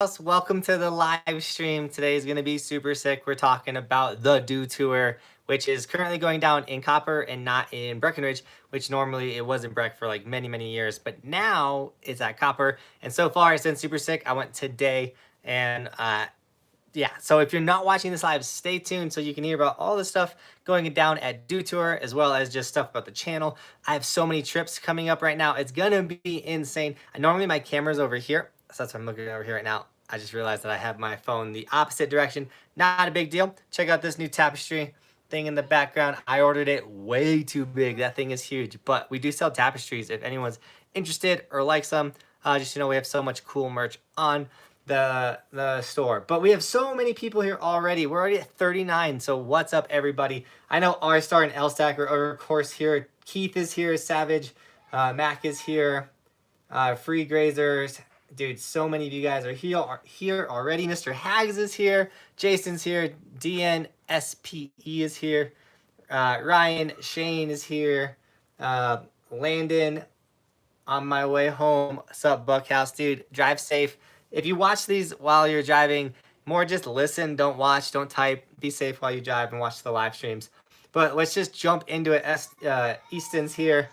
Huckhouse. Welcome to the live stream. Today is going to be super sick. We're talking about the Do Tour, which is currently going down in Copper and not in Breckenridge, which normally it was in Breck for like many years, but now it's at Copper. And so far it's been super sick. I went today and yeah, so if you're not watching this live, stay tuned so you can hear about all the stuff going down at Do Tour, as well as just stuff about the channel. I have so many trips coming up right now. It's gonna be insane. Normally my camera's over here, so that's why I'm looking over here right now. I just realized that I have my phone the opposite direction. Not a big deal. Check out this new tapestry thing in the background. I ordered it way too big. That thing is huge, but we do sell tapestries if anyone's interested or likes them. Just, we have so much cool merch on the store. But we have so many people here already. We're already at 39, so what's up, everybody? I know R-Star and L-Stack are of course here. Keith is here, Savage, Mac is here, Free Grazers. Dude, so many of you guys are here already. Mr. Hags is here, Jason's here, DNSPE is here, Ryan, Shane is here, Landon, on my way home. What's up, Buckhouse? Dude, drive safe. If you watch these while you're driving, more just listen, don't watch, don't type. Be safe while you drive and watch the live streams. But let's just jump into it. Easton's here.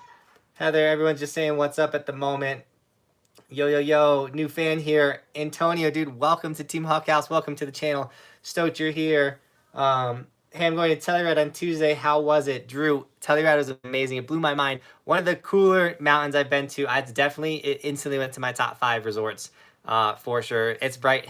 Heather, everyone's just saying what's up at the moment. Yo, new fan here. Antonio, dude, welcome to Team Huckhouse. Welcome to the channel. Stoked you're here. Hey, I'm going to Telluride on Tuesday. How was it? Drew, Telluride was amazing. It blew my mind. One of the cooler mountains I've been to. It instantly went to my top 5 resorts, for sure. It's bright.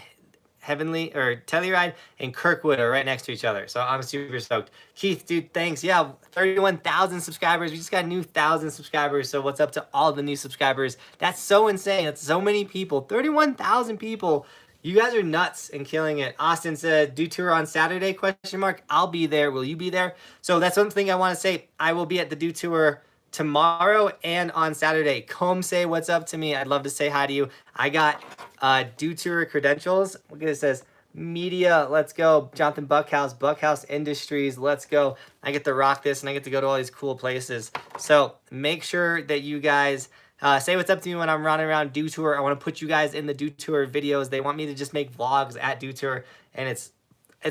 Heavenly or Telluride and Kirkwood are right next to each other, so I'm super stoked. Keith, dude, thanks. Yeah, 31,000 subscribers. We just got a new 1,000 subscribers, so what's up to all the new subscribers? That's so insane. That's so many people. 31,000 people. You guys are nuts and killing it. Austin said, "Do tour on Saturday?" Question mark. I'll be there. Will you be there? So that's one thing I want to say. I will be at the Do Tour tomorrow and on Saturday. Come say what's up to me. I'd love to say hi to you. I got Do Tour credentials. Look at it, says media. Let's go. Johnathan Buckhouse Industries. Let's go. I get to rock this and I get to go to all these cool places. So make sure that you guys say what's up to me when I'm running around Do Tour. I want to put you guys in the Do Tour videos. They want me to just make vlogs at Do Tour, and it's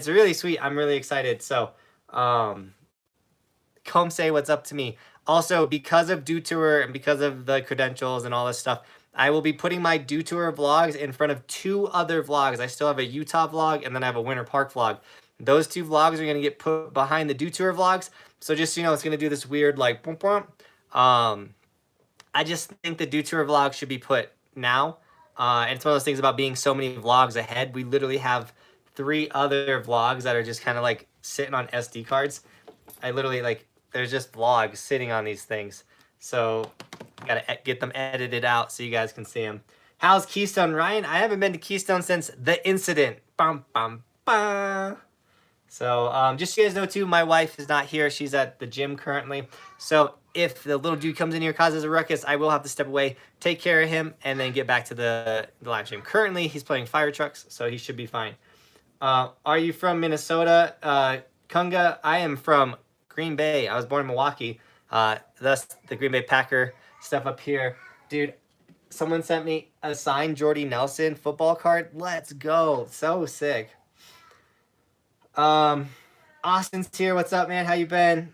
really sweet. I'm really excited. So come say what's up to me. Also, because of Do Tour and because of the credentials and all this stuff, I will be putting my Do Tour vlogs in front of 2 other vlogs. I still have a Utah vlog and then I have a Winter Park vlog. Those 2 vlogs are going to get put behind the Do Tour vlogs. So just, it's going to do this weird like boom, boom. I just think the Do Tour vlog should be put now. And it's one of those things about being so many vlogs ahead. We literally have 3 other vlogs that are just kind of like sitting on SD cards. I literally there's just vlogs sitting on these things. So gotta get them edited out so you guys can see them. How's Keystone, Ryan? I haven't been to Keystone since the incident. Bum, bum, bum. So just so you guys know too, my wife is not here. She's at the gym currently. So if the little dude comes in here, causes a ruckus, I will have to step away, take care of him, and then get back to the live stream. Currently, he's playing fire trucks, so he should be fine. Are you from Minnesota? Kunga, I am from Green Bay. I was born in Milwaukee. Thus the Green Bay Packer stuff up here. Dude, someone sent me a signed Jordy Nelson football card. Let's go. So sick. Austin's here. What's up, man? How you been?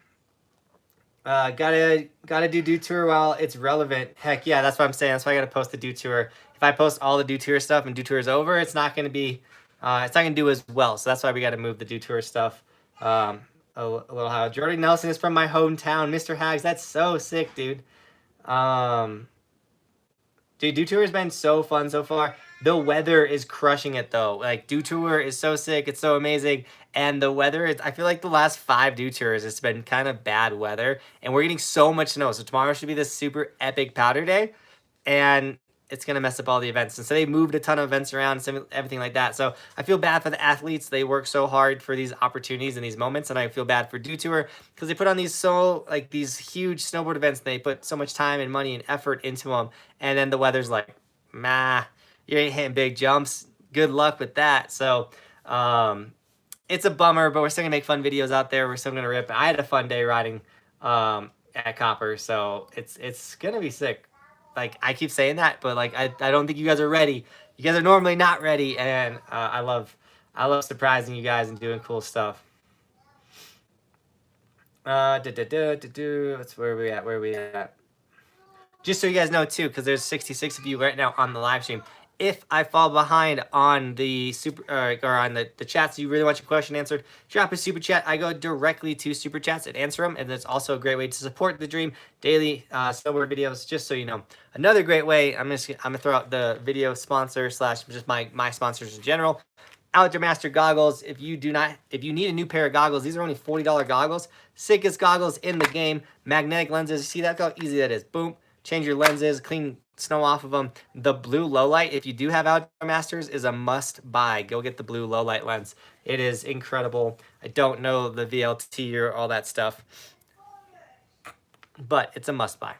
Gotta do Tour while it's relevant. Heck yeah, that's what I'm saying. That's why I gotta post the Do Tour. If I post all the Do Tour stuff and Do Tour is over, it's not gonna be, it's not gonna do as well. So that's why we gotta move the Do Tour stuff. A little how Jordy Nelson is from my hometown. Mr. Hags, that's so sick, dude. Dude, Do Tour has been so fun so far. The weather is crushing it though. Like Do Tour is so sick, it's so amazing. And the weather is, I feel like the last 5 Do Tours, it's been kind of bad weather. And we're getting so much snow. So tomorrow should be this super epic powder day. And it's going to mess up all the events. And so they moved a ton of events around, everything like that. So I feel bad for the athletes. They work so hard for these opportunities and these moments. And I feel bad for Do Tour because they put on these huge snowboard events. And they put so much time and money and effort into them. And then the weather's like, you ain't hitting big jumps. Good luck with that. So it's a bummer, but we're still going to make fun videos out there. We're still going to rip. I had a fun day riding at Copper. So it's going to be sick. Like, I keep saying that, but like, I don't think you guys are ready You guys are normally not ready, and I love surprising you guys and doing cool stuff. That's where we at. Where we at? Just so you guys know too, because there's 66 of you right now on the live stream. If I fall behind on the or on the chats, you really want your question answered, drop a super chat. I go directly to super chats and answer them, and that's also a great way to support the dream. Daily snowboard videos, just so you know. Another great way, I'm gonna throw out the video sponsor slash just my sponsors in general. Outdoor Master goggles. If you need a new pair of goggles, these are only $40 goggles. Sickest goggles in the game. Magnetic lenses. See that how easy that is? Boom. Change your lenses, clean snow off of them. The blue low light, if you do have Outdoor Masters, is a must buy. Go get the blue low light lens. It is incredible. I don't know the VLT or all that stuff, but it's a must buy.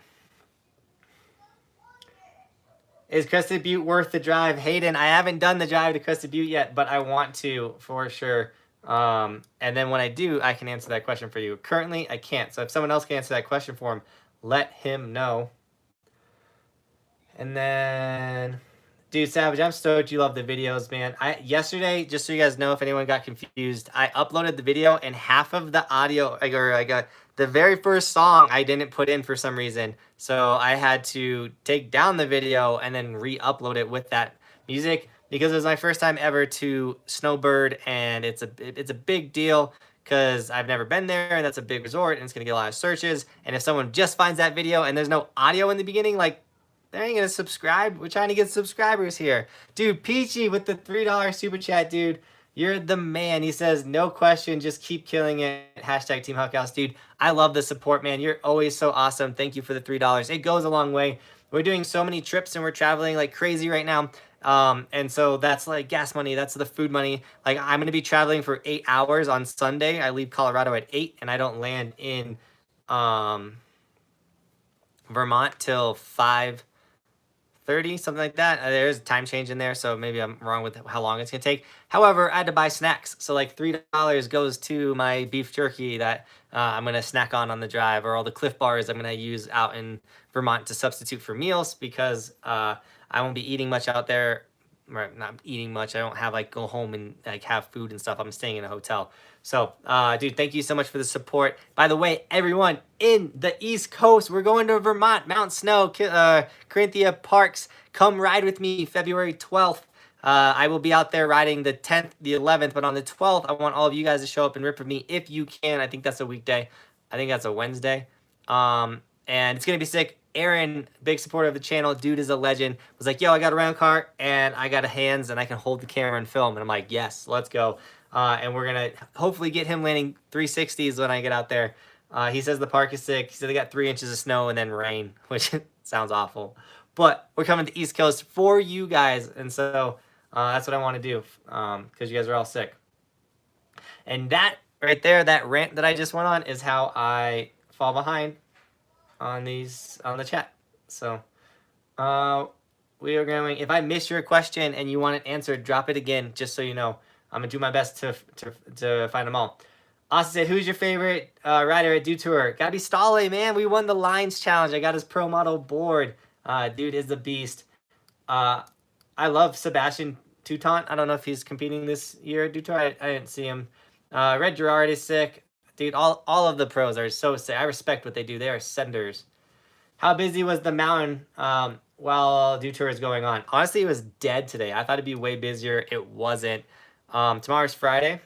Is Crested Butte worth the drive? Hayden, I haven't done the drive to Crested Butte yet, but I want to for sure. And then when I do, I can answer that question for you. Currently, I can't. So if someone else can answer that question for him, let him know. And then, dude, Savage, I'm stoked you love the videos, man. Yesterday, just so you guys know, if anyone got confused, I uploaded the video and half of the audio, I got the very first song I didn't put in for some reason. So I had to take down the video and then re-upload it with that music because it was my first time ever to Snowbird, and it's a big deal because I've never been there, and that's a big resort, and it's gonna get a lot of searches. And if someone just finds that video and there's no audio in the beginning, like, they ain't gonna subscribe. We're trying to get subscribers here. Dude, Peachy with the $3 super chat, dude. You're the man. He says, no question, just keep killing it. Hashtag Team Huckhouse. Dude, I love the support, man. You're always so awesome. Thank you for the $3. It goes a long way. We're doing so many trips and we're traveling like crazy right now. And so that's like gas money. That's the food money. Like, I'm going to be traveling for 8 hours on Sunday. I leave Colorado at 8 and I don't land in Vermont till 5:30, something like that. There's a time change in there, so maybe I'm wrong with how long it's gonna take. However, I had to buy snacks, so like $3 goes to my beef jerky that I'm gonna snack on the drive, or all the Cliff Bars I'm gonna use out in Vermont to substitute for meals because I won't be eating much out there. Or not eating much. I don't have like go home and like have food and stuff. I'm staying in a hotel. So, dude, thank you so much for the support. By the way, everyone in the East Coast, we're going to Vermont, Mount Snow, Corinthia Parks. Come ride with me February 12th. I will be out there riding the 10th, the 11th, but on the 12th, I want all of you guys to show up and rip with me if you can. I think that's a weekday. I think that's a Wednesday. And it's going to be sick. Aaron, big supporter of the channel, dude is a legend, was like, yo, I got a round cart and I got a hands and I can hold the camera and film. And I'm like, yes, let's go. And we're going to hopefully get him landing 360s when I get out there. He says the park is sick. He said they got 3 inches of snow and then rain, which sounds awful. But we're coming to the East Coast for you guys. And so that's what I want to do because you guys are all sick. And that right there, that rant that I just went on is how I fall behind on the chat. So we are going, if I miss your question and you want it answered, drop it again, just so you know. I'm gonna do my best to find them all. Austin said, who's your favorite rider at Dew Tour? Gotta be Stale, man. We won the Lines Challenge. I got his pro model board. Dude is the beast. I love Sebastian Toutant. I don't know if he's competing this year at Dew Tour. I didn't see him. Red Gerard is sick. Dude, all of the pros are so sick. I respect what they do. They are senders. How busy was the mountain while Dew Tour is going on? Honestly, it was dead today. I thought it'd be way busier. It wasn't. Tomorrow's Friday.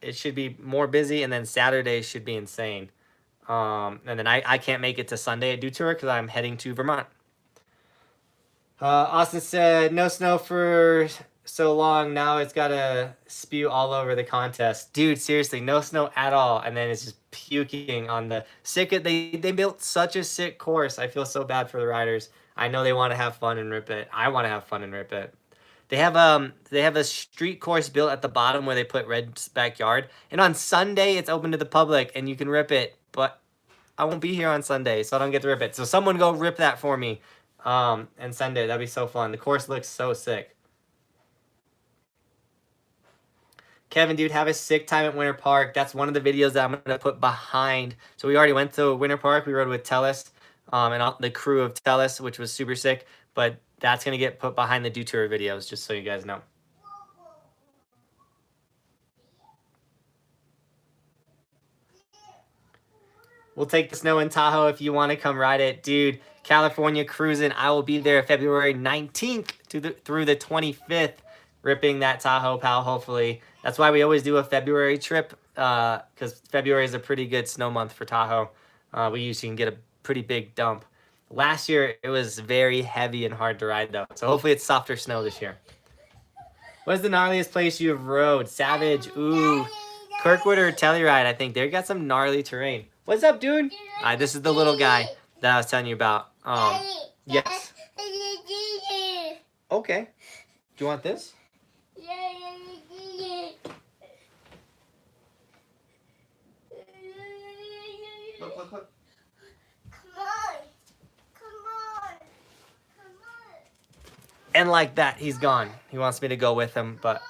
It should be more busy, and then Saturday should be insane. And then I can't make it to Sunday at Dew Tour because I'm heading to Vermont. Austin said, no snow for so long, now it's gotta spew all over the contest. Dude, seriously, no snow at all, and then it's just puking on the sick. They built such a sick course. I feel so bad for the riders. I know they want to have fun and rip it. I want to have fun and rip it. They have a street course built at the bottom where they put Red's backyard, and on Sunday it's open to the public and you can rip it, but I won't be here on Sunday, so I don't get to rip it. So someone go rip that for me and Sunday. That'd be so fun. The course looks so sick. Kevin, dude, have a sick time at Winter Park. That's one of the videos that I'm going to put behind. So we already went to Winter Park. We rode with Tellus and the crew of Tellus, which was super sick. But that's going to get put behind the Do Tour videos, just so you guys know. We'll take the snow in Tahoe if you want to come ride it. Dude, California cruising. I will be there February 19th through the 25th, ripping that Tahoe pal, hopefully. That's why we always do a February trip, because February is a pretty good snow month for Tahoe. We usually can get a pretty big dump. Last year, it was very heavy and hard to ride, though. So hopefully it's softer snow this year. What is the gnarliest place you have rode? Savage, ooh. Kirkwood or Telluride, I think. They got some gnarly terrain. What's up, dude? This is the little guy that I was telling you about. Yes. Okay. Do you want this? Look, look, look. Come on. And like that, he's gone. He wants me to go with him, but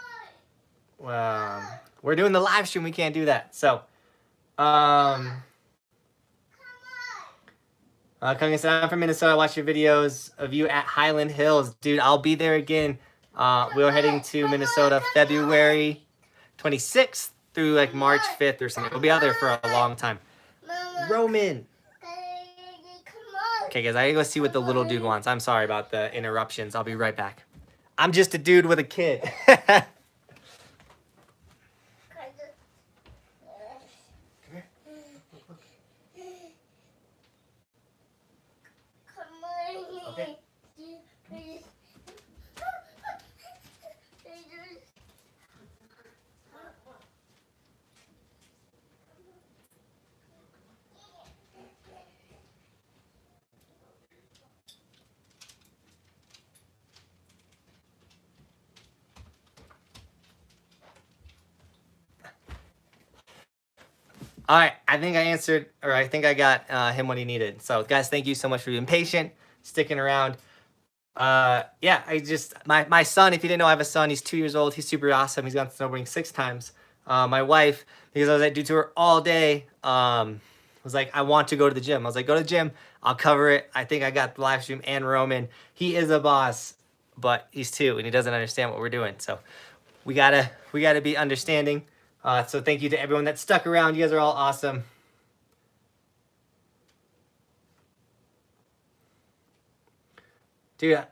we're doing the live stream. We can't do that. So, Kunga said, I'm from Minnesota. I watch your videos of you at Highland Hills. Dude, I'll be there again. We're heading to Minnesota February 26th through like March 5th or something. We'll be out there for a long time. Roman. Okay, guys, I gotta go see what the little dude wants. I'm sorry about the interruptions. I'll be right back. I'm just a dude with a kid. All right, I think I answered, or I think I got him what he needed. So, guys, thank you so much for being patient, sticking around. Yeah, my son, if you didn't know, I have a son. He's 2 years old. He's super awesome. He's gone snowboarding 6 times. My wife, because I was at Do Tour all day, was like, I want to go to the gym. I was like, go to the gym. I'll cover it. I think I got the live stream and Roman. He is a boss, but he's 2 and he doesn't understand what we're doing. So we gotta be understanding. So thank you to everyone that stuck around. You guys are all awesome. Dude,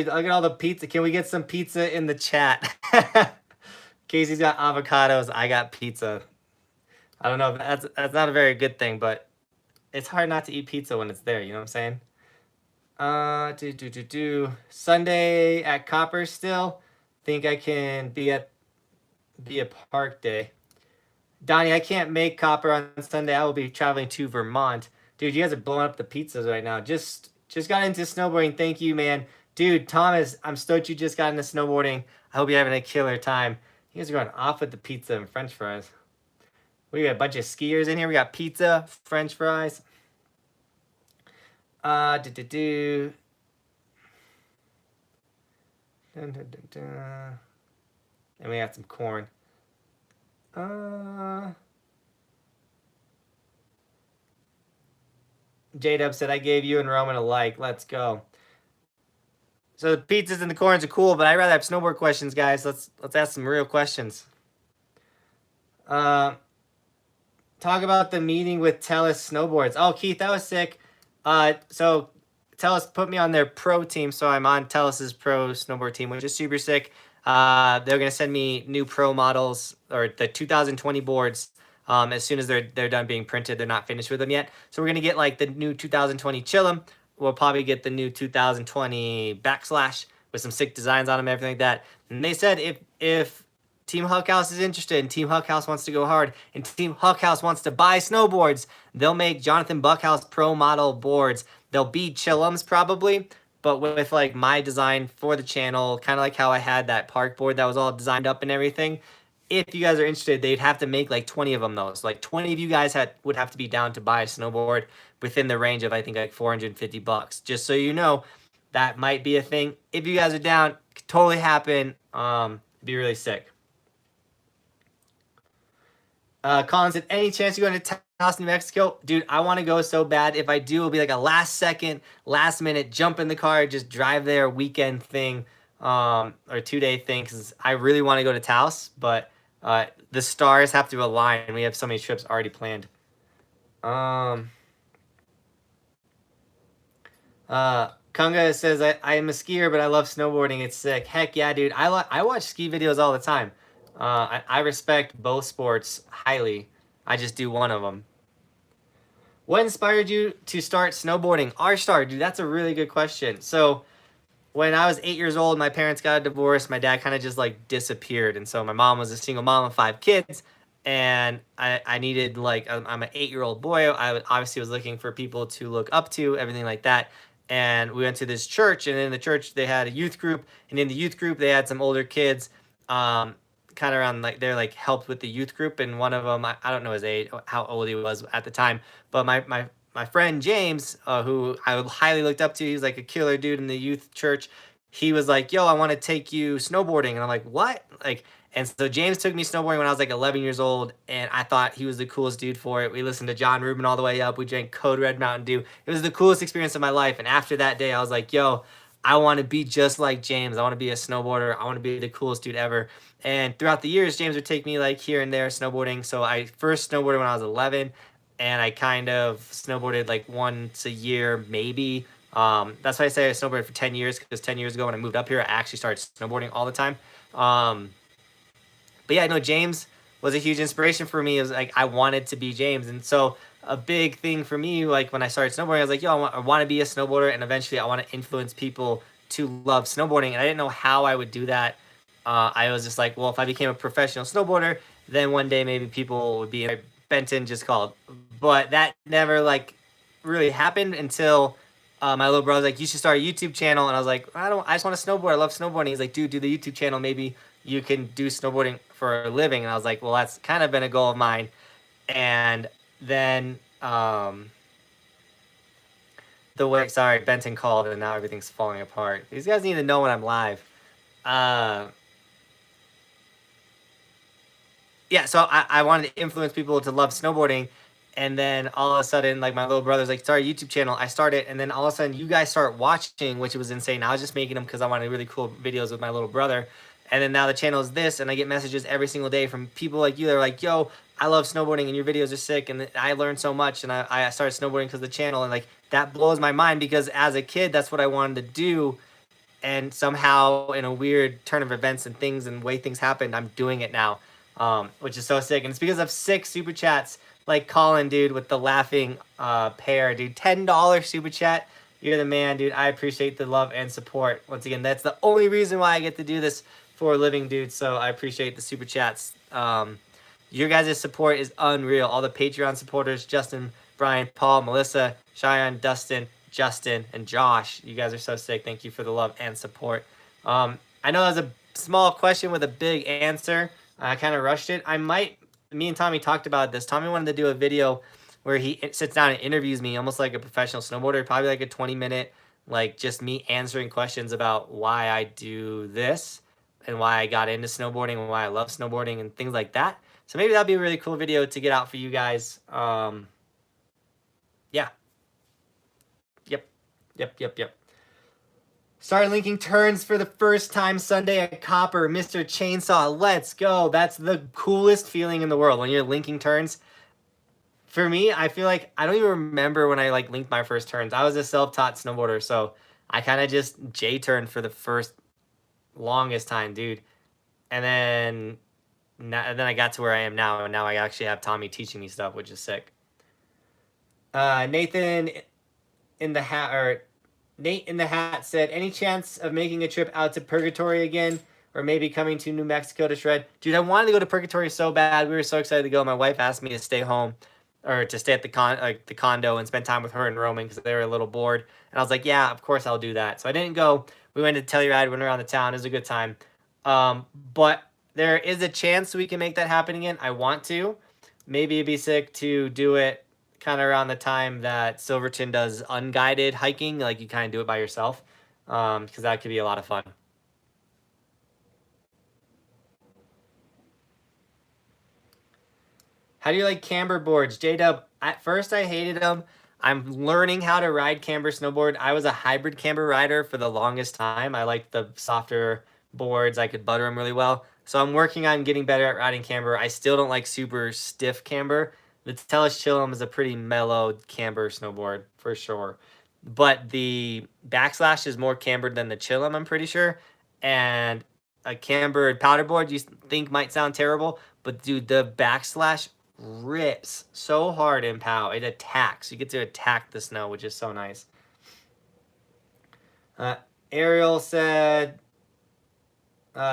look at all the pizza. Can we get some pizza in the chat? Casey's got avocados. I got pizza. I don't know if that's not a very good thing, but it's hard not to eat pizza when it's there. You know what I'm saying? Sunday at Copper still. Think I can be a park day. Donnie, I can't make Copper on Sunday. I will be traveling to Vermont. Dude, you guys are blowing up the pizzas right now. Just got into snowboarding. Thank you, man. Dude, Thomas, I'm stoked you just got into snowboarding. I hope you're having a killer time. You guys are going off with the pizza and french fries. We got a bunch of skiers in here. We got pizza, french fries. And we got some corn. J-Dub said, I gave you and Roman a like. Let's go. So the pizzas and the corns are cool, but I'd rather have snowboard questions, guys. Let's ask some real questions. Talk about the meeting with Tellus Snowboards. Oh, Keith, that was sick. So Tellus put me on their pro team, so I'm on Tellus's pro snowboard team, which is super sick. They're gonna send me new pro models, or the 2020 boards, as soon as they're done being printed. They're not finished with them yet, so we're gonna get like the new 2020 Chillum. We'll probably get the new 2020 Backslash with some sick designs on them, everything like that. And they said if Team Huckhouse is interested, and Team Huckhouse wants to go hard, and Team Huckhouse wants to buy snowboards, they'll make Johnathan Buckhouse pro model boards. They'll be Chillums probably, but with like my design for the channel, kind of like how I had that park board that was all designed up and everything. If you guys are interested, they'd have to make like 20 of them though. So like 20 of you guys would have to be down to buy a snowboard within the range of, I think, like $450. Just so you know, that might be a thing. If you guys are down, it could totally happen. It'd be really sick. Colin said, any chance you're going to New Mexico, dude, I want to go so bad. If I do, it'll be like a last second, last minute, jump in the car, just drive there, weekend thing, or 2-day thing, because I really want to go to Taos, but the stars have to align. We have so many trips already planned. Kunga says, I am a skier, but I love snowboarding. It's sick. Heck yeah, dude. I watch ski videos all the time. I respect both sports highly. I just do one of them. What inspired you to start snowboarding? R-Star, dude, that's a really good question. So when I was 8 years old, my parents got a divorce. My dad kind of just like disappeared. And so my mom was a single mom of 5 kids. And I needed, like, I'm an 8-year-old boy. I obviously was looking for people to look up to, everything like that. And we went to this church, and in the church they had a youth group, and in the youth group they had some older kids, kind of around, like, they're like helped with the youth group, and one of them, I don't know his age, how old he was at the time, but my friend James, who I highly looked up to, he was like a killer dude in the youth church. He was like, "Yo, I want to take you snowboarding," and I'm like, "What?" Like, and so James took me snowboarding when I was like 11 years old, and I thought he was the coolest dude for it. We listened to John Rubin all the way up. We drank Code Red Mountain Dew. It was the coolest experience of my life. And after that day, I was like, yo, I want to be just like James. I want to be a snowboarder. I want to be the coolest dude ever. And throughout the years, James would take me like here and there snowboarding. So I first snowboarded when I was 11, and I kind of snowboarded like once a year, maybe. That's why I say I snowboarded for 10 years, because 10 years ago when I moved up here, I actually started snowboarding all the time. But yeah, no, James was a huge inspiration for me. It was like I wanted to be James. And so a big thing for me, like when I started snowboarding, I was like, yo, I want to be a snowboarder, and eventually I want to influence people to love snowboarding. And I didn't know how I would do that. I was just like, well, if I became a professional snowboarder, then one day maybe people would be in Benton just called. But that never like really happened until my little brother was like, you should start a YouTube channel. And I was like, I just want to snowboard. I love snowboarding. He's like, dude, do the YouTube channel. Maybe you can do snowboarding for a living. And I was like, well, that's kind of been a goal of mine. And then sorry, Benton called, and now everything's falling apart. These guys need to know when I'm live. Yeah, so I wanted to influence people to love snowboarding. And then all of a sudden, like, my little brother's like, start a YouTube channel. I started, and then all of a sudden you guys start watching, which was insane. I was just making them because I wanted really cool videos with my little brother. And then now the channel is this, and I get messages every single day from people like you that are like, yo, I love snowboarding, and your videos are sick, and I learned so much, and I started snowboarding because of the channel. And like, that blows my mind, because as a kid, that's what I wanted to do. And somehow, in a weird turn of events and things and way things happened, I'm doing it now, which is so sick. And it's because of 6 super chats, like Colin, dude, with the laughing pair, dude. $10 super chat. You're the man, dude. I appreciate the love and support. Once again, that's the only reason why I get to do this for a living, dude. So I appreciate the super chats. Your guys' support is unreal. All the Patreon supporters, Justin, Brian, Paul, Melissa, Cheyenne, Dustin, Justin, and Josh. You guys are so sick. Thank you for the love and support. I know that was a small question with a big answer. I kind of rushed it. Me and Tomie talked about this. Tomie wanted to do a video where he sits down and interviews me almost like a professional snowboarder, probably like a 20-minute, like just me answering questions about why I do this and why I got into snowboarding and why I love snowboarding and things like that. So maybe that'd be a really cool video to get out for you guys. Yeah. Yep. Started linking turns for the first time Sunday at Copper. Mr. Chainsaw, let's go. That's the coolest feeling in the world when you're linking turns. For me, I feel like I don't even remember when I like linked my first turns. I was a self-taught snowboarder, so I kind of just J-turned for the first longest time, dude. And then I got to where I am now, and now I actually have Tomie teaching me stuff, which is sick. Nathan in the hat, or Nate in the hat said, any chance of making a trip out to Purgatory again, or maybe coming to New Mexico to shred? Dude, I wanted to go to Purgatory so bad. We were so excited to go. My wife asked me to stay home, or to stay at the condo and spend time with her and Roman, because they were a little bored. And I was like, yeah, of course I'll do that. So I didn't go. We went to Telluride, went around the town. It was a good time. But there is a chance we can make that happen again. I want to. Maybe it'd be sick to do it kind of around the time that Silverthorne does unguided hiking, like you kind of do it by yourself, because that could be a lot of fun. How do you like camber boards? J-Dub, at first I hated them. I'm learning how to ride camber snowboard. I was a hybrid camber rider for the longest time. I liked the softer boards. I could butter them really well. So I'm working on getting better at riding camber. I still don't like super stiff camber. The Tellus Chillum is a pretty mellow camber snowboard for sure. But the backslash is more cambered than the Chillum, I'm pretty sure. And a cambered powder board you think might sound terrible, but dude, the backslash rips so hard in POW. It attacks. You get to attack the snow, which is so nice. Ariel said,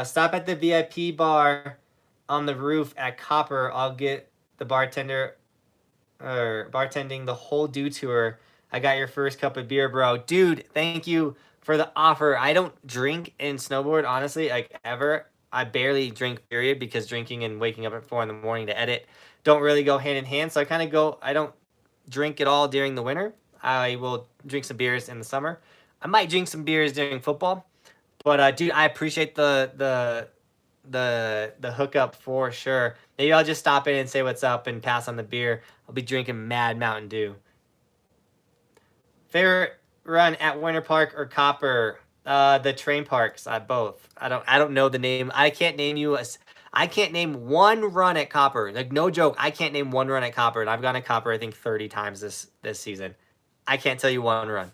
stop at the VIP bar on the roof at Copper. I'll get the bartender or bartending the whole dew tour. I got your first cup of beer, bro. Dude, thank you for the offer. I don't drink and snowboard, honestly, like ever. I barely drink, period, because drinking and waking up at 4 in the morning to edit don't really go hand in hand. So I kind of go, I don't drink at all during the winter. I will drink some beers in the summer. I might drink some beers during football. But dude, I appreciate the hookup for sure. Maybe I'll just stop in and say what's up and pass on the beer. I'll be drinking Mad Mountain Dew. Favorite run at Winter Park or Copper? The train parks, both. I don't know the name. I can't name one run at Copper. Like, no joke, I can't name one run at Copper, and I've gone to Copper I think 30 times this season. I can't tell you one run.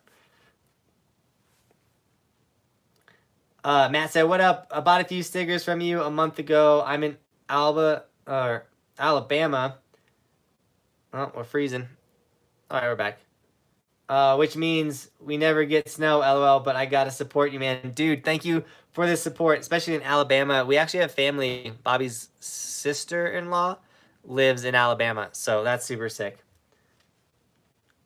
Matt said, what up? I bought a few stickers from you a month ago. I'm in Alabama. Oh, we're freezing. All right, we're back. Which means we never get snow, LOL, but I gotta support you, man. Dude, thank you for the support, especially in Alabama. We actually have family. Bobby's sister-in-law lives in Alabama, so that's super sick.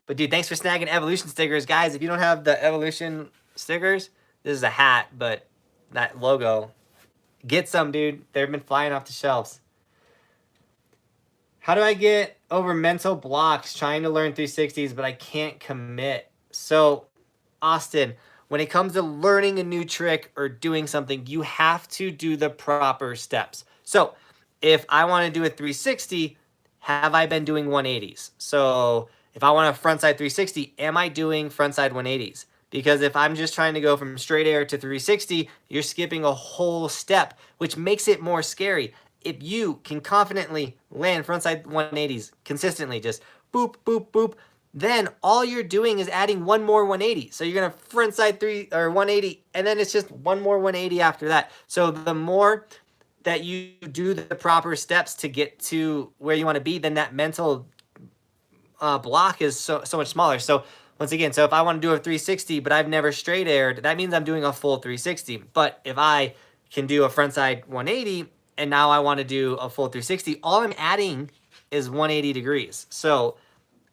But dude, thanks for snagging Evolution stickers. Guys, if you don't have the Evolution stickers, this is a hat, but that logo, get some, dude. They've been flying off the shelves. How do I get over mental blocks trying to learn 360s, but I can't commit? So, Austin, when it comes to learning a new trick or doing something, you have to do the proper steps. So, if I want to do a 360, have I been doing 180s? So, if I want a frontside 360, am I doing frontside 180s? Because if I'm just trying to go from straight air to 360, you're skipping a whole step, which makes it more scary. If you can confidently land frontside 180s consistently, just boop, boop, boop, then all you're doing is adding one more 180. So you're gonna frontside 180, and then it's just one more 180 after that. So the more that you do the proper steps to get to where you want to be, then that mental block is so much smaller. So once again, so if I want to do a 360, but I've never straight aired, that means I'm doing a full 360. But if I can do a frontside 180, and now I want to do a full 360, all I'm adding is 180 degrees. So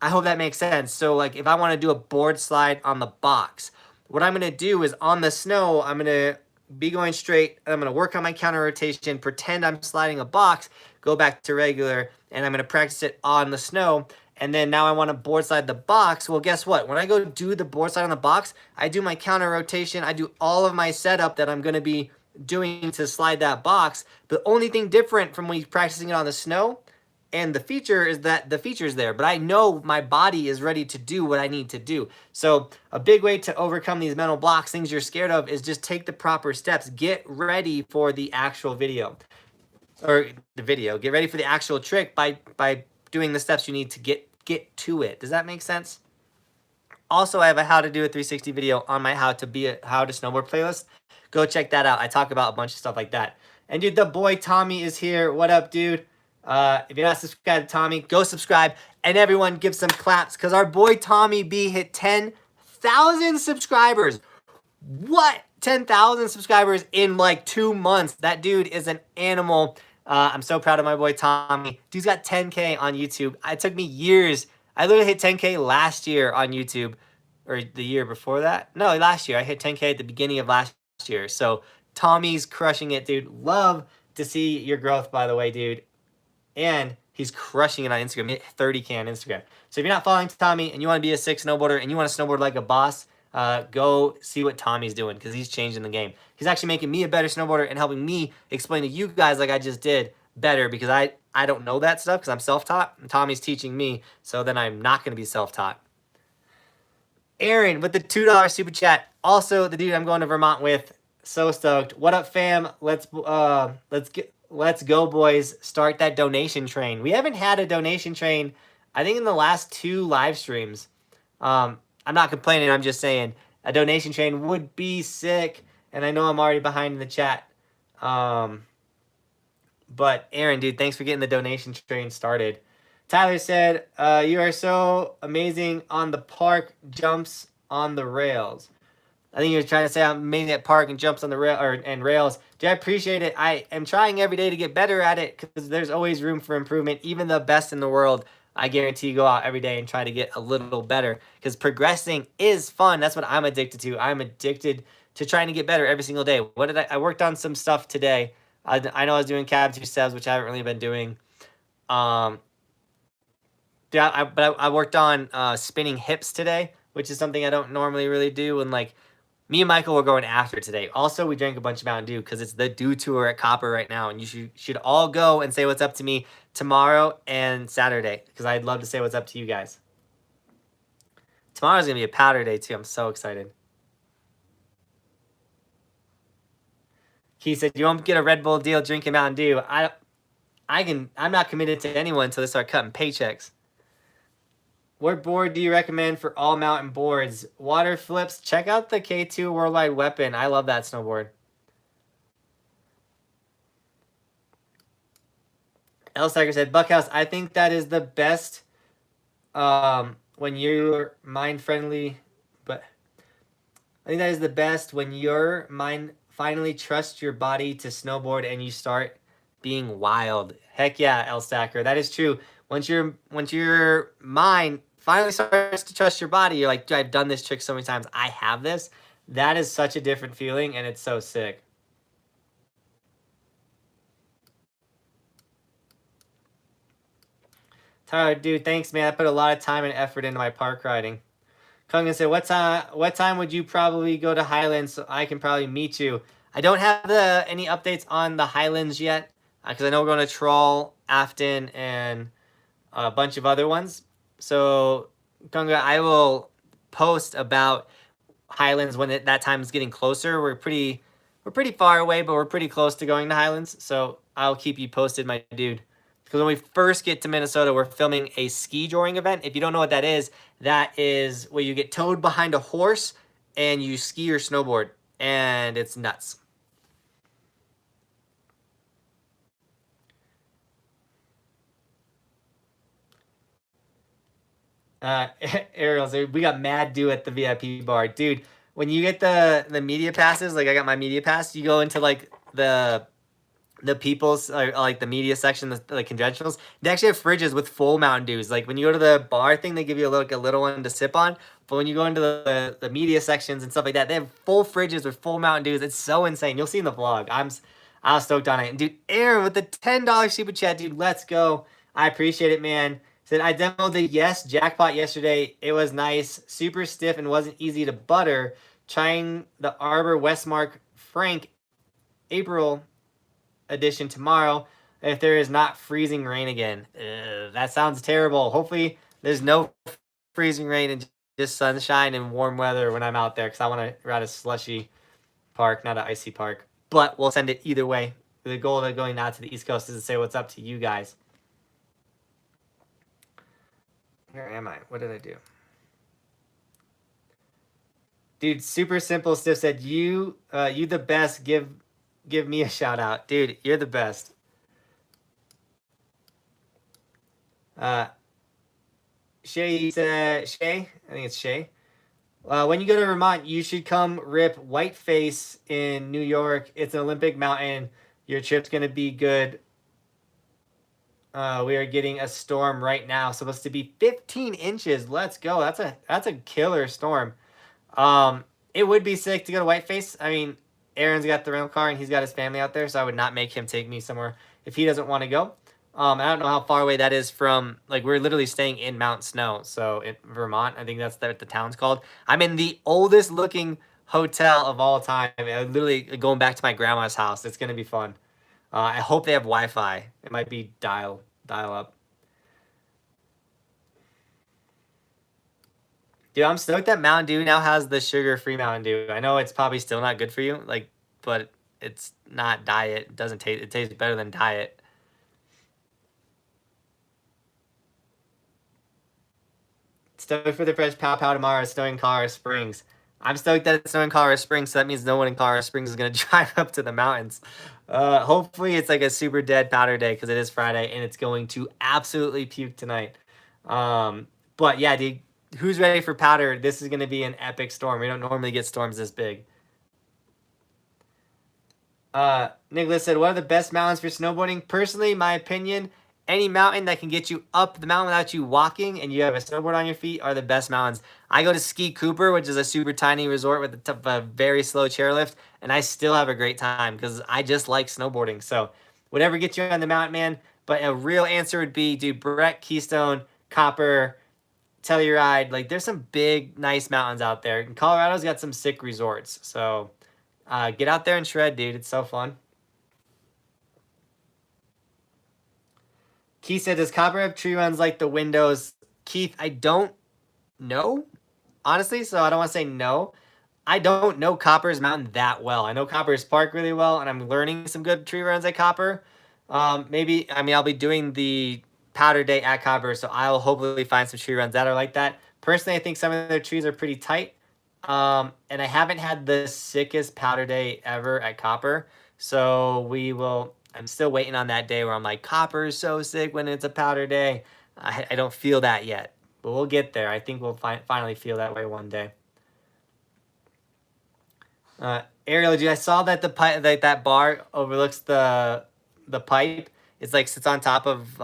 I hope that makes sense. So like if I want to do a board slide on the box, what I'm going to do is on the snow, I'm going to be going straight. I'm going to work on my counter rotation, pretend I'm sliding a box, go back to regular, and I'm going to practice it on the snow. And then now I want to board slide the box. Well, guess what? When I go do the board slide on the box, I do my counter rotation. I do all of my setup that I'm going to be doing to slide that box. The only thing different from when you're practicing it on the snow and the feature is that the feature's there, but I know my body is ready to do what I need to do. So a big way to overcome these mental blocks, things you're scared of, is just take the proper steps. Get ready for the actual video. Or the video. Get ready for the actual trick by doing the steps you need to get to it. Does that make sense? Also, I have a how to do a 360 video on my how to snowboard playlist. Go check that out. I talk about a bunch of stuff like that. And dude, the boy Tomie is here. What up, dude? If you're not subscribed to Tomie, go subscribe. And everyone give some claps because our boy Tomie B hit 10,000 subscribers. What? 10,000 subscribers in like 2 months. That dude is an animal. I'm so proud of my boy Tomie. Dude's got 10K on YouTube. It took me years. I literally hit 10K last year on YouTube. Or the year before that. No, last year. I hit 10K at the beginning of last year. So Tomie's crushing it, dude. Love to see your growth, by the way, dude. And he's crushing it on Instagram. He hit 30K on Instagram. So if you're not following Tomie and you want to be a sick snowboarder and you want to snowboard like a boss, go see what Tomie's doing because he's changing the game. He's actually making me a better snowboarder and helping me explain to you guys like I just did better because I don't know that stuff because I'm self-taught. And Tommy's teaching me, so then I'm not going to be self-taught. Aaron with the $2 super chat. Also, the dude I'm going to Vermont with. So stoked. What up, fam? Let's go, boys. Start that donation train. We haven't had a donation train, I think, in the last 2 live streams. I'm not complaining. I'm just saying a donation train would be sick. And I know I'm already behind in the chat. But Aaron, dude, thanks for getting the donation train started. Tyler said, you are so amazing on the park jumps on the rails. I think you're trying to say I'm amazing at park and jumps on the rails. Dude, I appreciate it. I am trying every day to get better at it because there's always room for improvement. Even the best in the world, I guarantee you go out every day and try to get a little better because progressing is fun. That's what I'm addicted to. I'm addicted to trying to get better every single day. I worked on some stuff today. I know I was doing cab 2 steps, which I haven't really been doing. Yeah, I worked on spinning hips today, which is something I don't normally really do. And like me and Michael were going after today. Also, we drank a bunch of Mountain Dew because it's the Dew Tour at Copper right now, and you should all go and say what's up to me tomorrow and Saturday because I'd love to say what's up to you guys. Tomorrow's gonna be a powder day too. I'm so excited. He said, "You won't get a Red Bull deal drinking Mountain Dew." I'm not committed to anyone until they start cutting paychecks. What board do you recommend for all mountain boards? Water flips. Check out the K2 Worldwide Weapon. I love that snowboard. Elstacker said, Buckhouse, I think that is the best when you're mind friendly, but I think that is the best when your mind finally trusts your body to snowboard and you start being wild. Heck yeah, Elstacker. That is true. Once your mind finally starts to trust your body, you're like, I've done this trick so many times. I have this. That is such a different feeling, and it's so sick. Tyler, dude, thanks, man. I put a lot of time and effort into my park riding. Kungan said, what time would you probably go to Highlands so I can probably meet you? I don't have any updates on the Highlands yet because I know we're going to Troll, Afton, and a bunch of other ones. So, Kunga, I will post about Highlands when that time is getting closer. We're pretty far away, but we're pretty close to going to Highlands. So I'll keep you posted, my dude. Because when we first get to Minnesota, we're filming a ski joring event. If you don't know what that is where you get towed behind a horse and you ski or snowboard, and it's nuts. Ariel, so we got mad dew at the VIP bar, dude. When you get the media passes, like I got my media pass, you go into like the people's like the media section, the like conventionals. They actually have fridges with full Mountain Dews. Like when you go to the bar thing, they give you a little one to sip on. But when you go into the media sections and stuff like that, they have full fridges with full Mountain Dews. It's so insane. You'll see in the vlog. I was stoked on it. And dude, Aaron with the $10 super chat, dude. Let's go. I appreciate it, man. Said I demoed the Yes Jackpot yesterday. It was nice, super stiff, and wasn't easy to butter. Trying the Arbor Westmark Frank April edition tomorrow if there is not freezing rain again. That sounds terrible. Hopefully there's no freezing rain and just sunshine and warm weather when I'm out there because I want to ride a slushy park, not an icy park. But we'll send it either way. The goal of going out to the East Coast is to say what's up to you guys. Where am I? What did I do? Dude, super simple stuff said, you the best. Give me a shout out. Dude, you're the best. Shay said, Shay? I think it's Shay. When you go to Vermont, you should come rip Whiteface in New York. It's an Olympic mountain. Your trip's going to be good. We are getting a storm right now. Supposed to be 15 inches. Let's go. That's a killer storm. It would be sick to go to Whiteface. I mean, Aaron's got the rental car and he's got his family out there, so I would not make him take me somewhere if he doesn't want to go. I don't know how far away that is from, like, we're literally staying in Mount Snow, so in Vermont. I think that's what the town's called. I'm in the oldest looking hotel of all time. Literally going back to my grandma's house. It's going to be fun. I hope they have Wi-Fi. It might be dial up. Dude, I'm stoked that Mountain Dew now has the sugar-free Mountain Dew. I know it's probably still not good for you, like, but it's not diet. It doesn't taste. It tastes better than diet. Stoked for the fresh pow pow tomorrow. It's snowing Colorado Springs. I'm stoked that it's snowing Colorado Springs, so that means no one in Colorado Springs is gonna drive up to the mountains. Hopefully it's like a super dead powder day because it is Friday and it's going to absolutely puke tonight. But yeah, dude, who's ready for powder? This is gonna be an epic storm. We don't normally get storms this big. Nicholas said, what are the best mountains for snowboarding? Personally, my opinion, any mountain that can get you up the mountain without you walking and you have a snowboard on your feet are the best mountains. I go to Ski Cooper, which is a super tiny resort with a very slow chairlift, and I still have a great time because I just like snowboarding. So whatever gets you on the mountain, man. But a real answer would be, dude, Brett, Keystone, Copper, Telluride. Like, there's some big, nice mountains out there. And Colorado's got some sick resorts. So get out there and shred, dude. It's so fun. Keith said, does Copper have tree runs like the windows? Keith, I don't know, honestly, so I don't want to say no. I don't know Copper's Mountain that well. I know Copper's Park really well, and I'm learning some good tree runs at Copper. Maybe, I mean, I'll be doing the powder day at Copper, so I'll hopefully find some tree runs that are like that. Personally, I think some of their trees are pretty tight. And I haven't had the sickest powder day ever at Copper. So I'm still waiting on that day where I'm like, Copper is so sick when it's a powder day. I don't feel that yet, but we'll get there. I think we'll finally feel that way one day. Ariel, I saw that the pipe, that bar overlooks the pipe. It's like sits on top of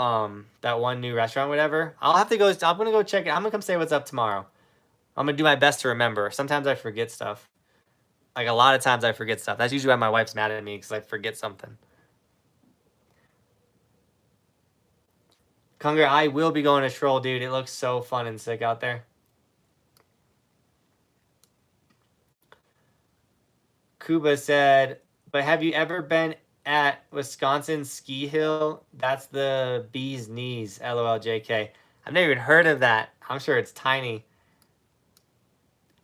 that one new restaurant, whatever. I'll have to go. I'm gonna go check it. I'm gonna come say what's up tomorrow. I'm gonna do my best to remember. Sometimes I forget stuff. Like a lot of times I forget stuff. That's usually why my wife's mad at me because I forget something. Conger, I will be going to Troll, dude. It looks so fun and sick out there. Kuba said, but have you ever been at Wisconsin Ski Hill? That's the bee's knees. LOL JK. I've never even heard of that. I'm sure it's tiny.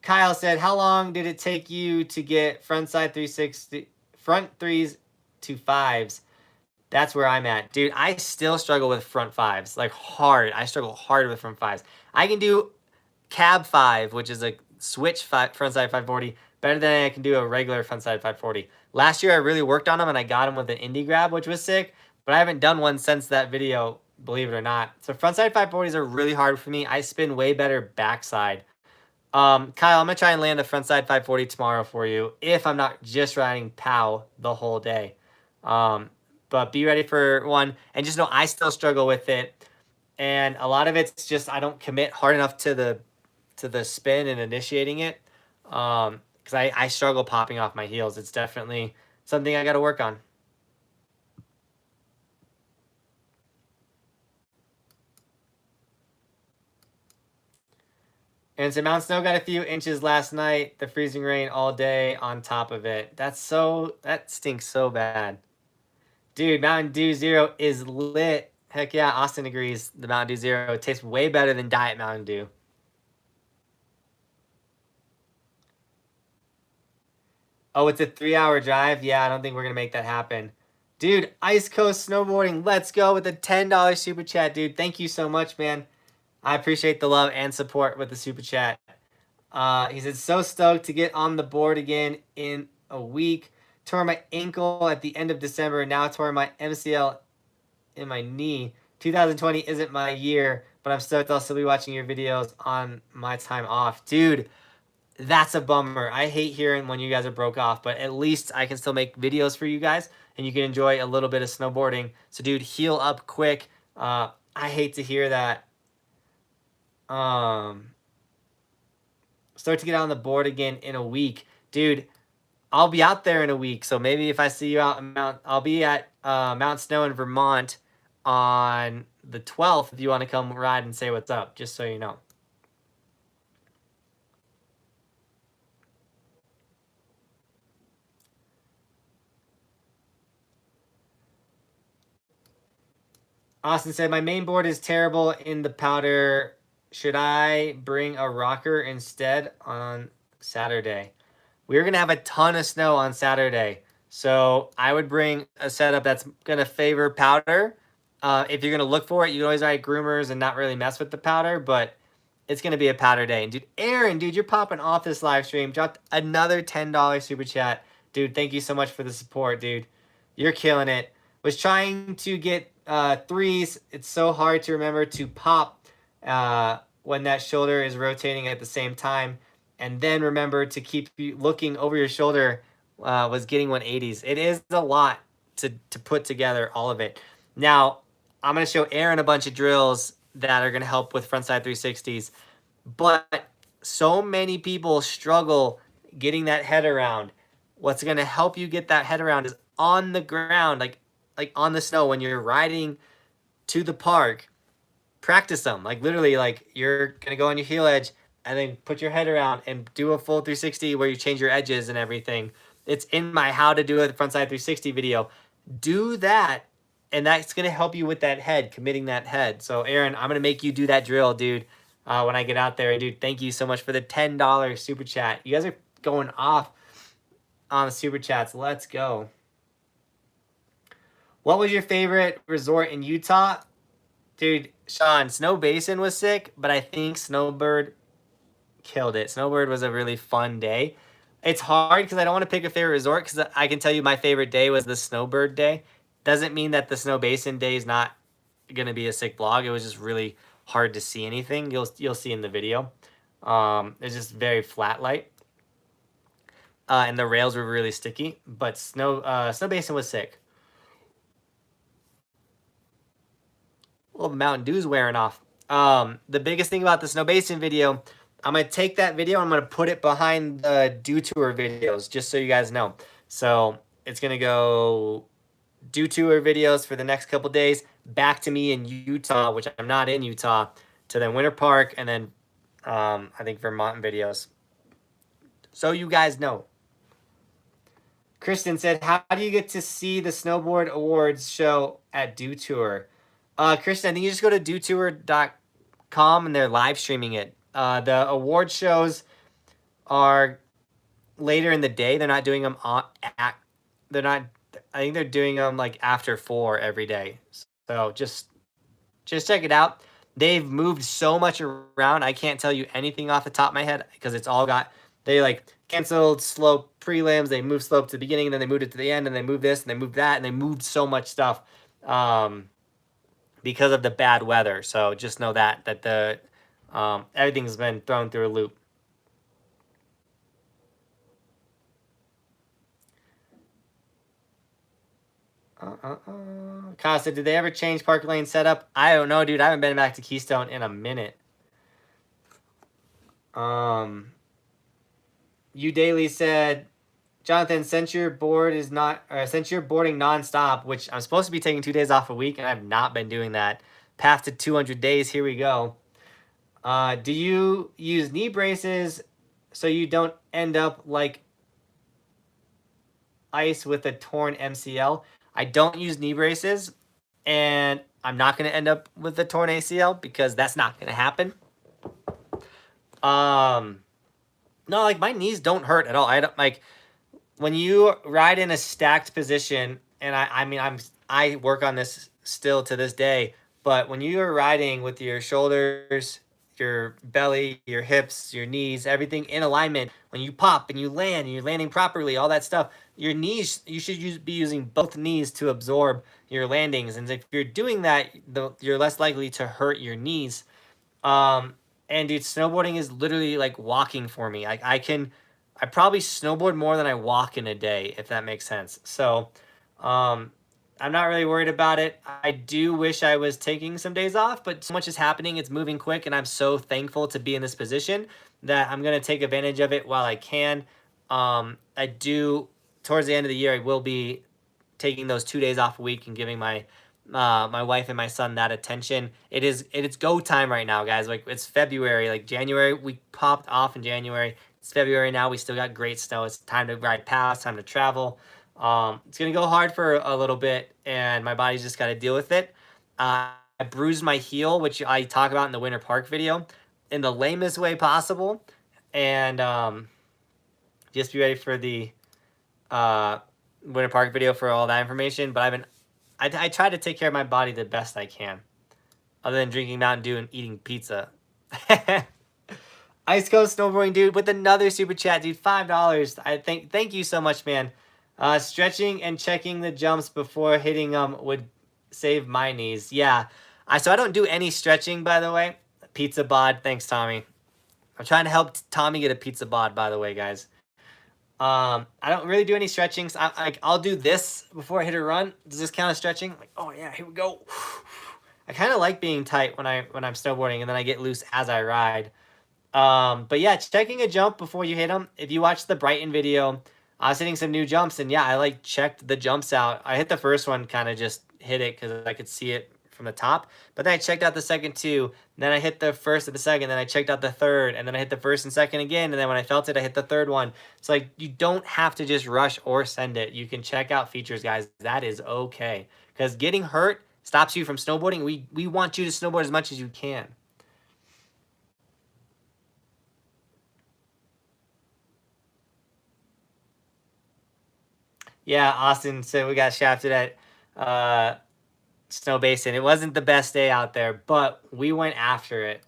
Kyle said, how long did it take you to get frontside 360, front threes to fives? That's where I'm at. Dude, I still struggle with front fives. Like, hard. I struggle hard with front fives. I can do cab five, which is a switch frontside 540, better than I can do a regular frontside 540. Last year, I really worked on them, and I got them with an indie grab, which was sick. But I haven't done one since that video, believe it or not. So frontside 540s are really hard for me. I spin way better backside. Kyle, I'm going to try and land a frontside 540 tomorrow for you if I'm not just riding POW the whole day. But be ready for one. And just know I still struggle with it. And a lot of it's just I don't commit hard enough to the spin and initiating it. Because I struggle popping off my heels. It's definitely something I got to work on. And so Mount Snow got a few inches last night. The freezing rain all day on top of it. That stinks so bad. Dude, Mountain Dew Zero is lit. Heck yeah, Austin agrees. The Mountain Dew Zero tastes way better than Diet Mountain Dew. Oh, it's a 3-hour drive? Yeah, I don't think we're going to make that happen. Dude, Ice Coast Snowboarding, let's go with a $10 super chat, dude. Thank you so much, man. I appreciate the love and support with the super chat. He said, so stoked to get on the board again in a week. Tore my ankle at the end of December. Now tore my MCL in my knee. 2020 isn't my year, but I'm stoked I'll still be watching your videos on my time off. Dude, that's a bummer. I hate hearing when you guys are broke off, but at least I can still make videos for you guys and you can enjoy a little bit of snowboarding. So, dude, heal up quick. I hate to hear that. Start to get on the board again in a week. Dude, I'll be out there in a week. So maybe if I see you out in I'll be at Mount Snow in Vermont on the 12th if you want to come ride and say what's up, just so you know. Austin said, my main board is terrible in the powder. Should I bring a rocker instead on Saturday? We're going to have a ton of snow on Saturday. So I would bring a setup that's going to favor powder. If you're going to look for it, you can always ride groomers and not really mess with the powder, but it's going to be a powder day. And dude, Aaron, dude, you're popping off this live stream. Dropped another $10 super chat. Dude, thank you so much for the support, dude. You're killing it. Was trying to get threes. It's so hard to remember to pop when that shoulder is rotating at the same time. And then remember to keep looking over your shoulder was getting 180s. It is a lot to put together all of it. Now, I'm going to show Aaron a bunch of drills that are going to help with frontside 360s. But so many people struggle getting that head around. What's going to help you get that head around is on the ground, like on the snow when you're riding to the park. Practice them. Like literally, like you're going to go on your heel edge and then put your head around and do a full 360 where you change your edges and everything. It's in my how to do a frontside 360 video. Do that, and that's going to help you with that head, committing that head. So, Aaron, I'm going to make you do that drill, dude, when I get out there. Dude, thank you so much for the $10 super chat. You guys are going off on the super chats. Let's go. What was your favorite resort in Utah? Dude, Sean, Snow Basin was sick, but I think Snowbird killed it. Snowbird was a really fun day. It's hard because I don't want to pick a favorite resort because I can tell you my favorite day was the Snowbird day. Doesn't mean that the Snow Basin day is not going to be a sick vlog. It was just really hard to see anything. You'll see in the video. It's just very flat light. And the rails were really sticky. But Snow Basin was sick. Well, Mountain Dew's wearing off. The biggest thing about the Snow Basin video, I'm going to take that video, I'm going to put it behind the Dew Tour videos, just so you guys know. So it's going to go Dew Tour videos for the next couple days, back to me in Utah, which I'm not in Utah, to then Winter Park, and then I think Vermont videos. So you guys know. Kristen said, how do you get to see the Snowboard Awards show at Dew Tour? Kristen, I think you just go to dewtour.com and they're live streaming it. The award shows are later in the day. They're not doing them I think they're doing them like after 4 every day. So just check it out. They've moved so much around. I can't tell you anything off the top of my head because it's all got, they like canceled slope prelims. They moved slope to the beginning, and then they moved it to the end, and they moved this and they moved that, and they moved so much stuff. Because of the bad weather. So just know that the everything's been thrown through a loop. Kyle said, did they ever change park lane setup? I don't know, dude. I haven't been back to Keystone in a minute. You Daily said, Jonathan, since you're boarding nonstop, which I'm supposed to be taking 2 days off a week, and I've not been doing that. Path to 200 days. Here we go. Do you use knee braces so you don't end up like ice with a torn MCL? I don't use knee braces, and I'm not going to end up with a torn ACL because that's not going to happen. No, like my knees don't hurt at all. I don't like when you ride in a stacked position, and I work on this still to this day, but when you are riding with your shoulders, your belly, your hips, your knees, everything in alignment, when you pop and you land and you're landing properly, all that stuff, your knees, you should be using both knees to absorb your landings. And if you're doing that, you're less likely to hurt your knees. And dude, snowboarding is literally like walking for me. I probably snowboard more than I walk in a day, if that makes sense. So I'm not really worried about it. I do wish I was taking some days off, but so much is happening. It's moving quick, and I'm so thankful to be in this position that I'm going to take advantage of it while I can. I do, towards the end of the year, I will be taking those 2 days off a week and giving my wife and my son that attention. It's go time right now, guys. Like, it's February. Like, January, we popped off in January. It's February now. We still got great snow. It's time to ride past, time to travel. It's going to go hard for a little bit, and my body's just got to deal with it. I bruised my heel, which I talk about in the Winter Park video, in the lamest way possible. And just be ready for the uh, Winter Park video for all that information. But I try to take care of my body the best I can, other than drinking Mountain Dew and eating pizza. Ice Coast Snowboarding dude with another super chat, dude. $5. Thank you so much, man. Stretching and checking the jumps before hitting them would save my knees. Yeah. So I don't do any stretching, by the way. Pizza bod. Thanks, Tommy. I'm trying to help Tommy get a pizza bod, by the way, guys. I don't really do any stretching. So I'll do this before I hit a run. Does this count as stretching? Like, oh yeah, here we go. I kind of like being tight when I'm snowboarding, and then I get loose as I ride. But yeah, checking a jump before you hit them. If you watch the Brighton video, I was hitting some new jumps, and yeah, I like checked the jumps out. I hit the first one, kind of just hit it because I could see it from the top. But then I checked out the second two. Then I hit the first and the second. Then I checked out the third, and then I hit the first and second again. And then when I felt it, I hit the third one. It's like you don't have to just rush or send it. You can check out features, guys. That is okay, because getting hurt stops you from snowboarding. We want you to snowboard as much as you can. Yeah, Austin said we got shafted at Snow Basin. It wasn't the best day out there, but we went after it.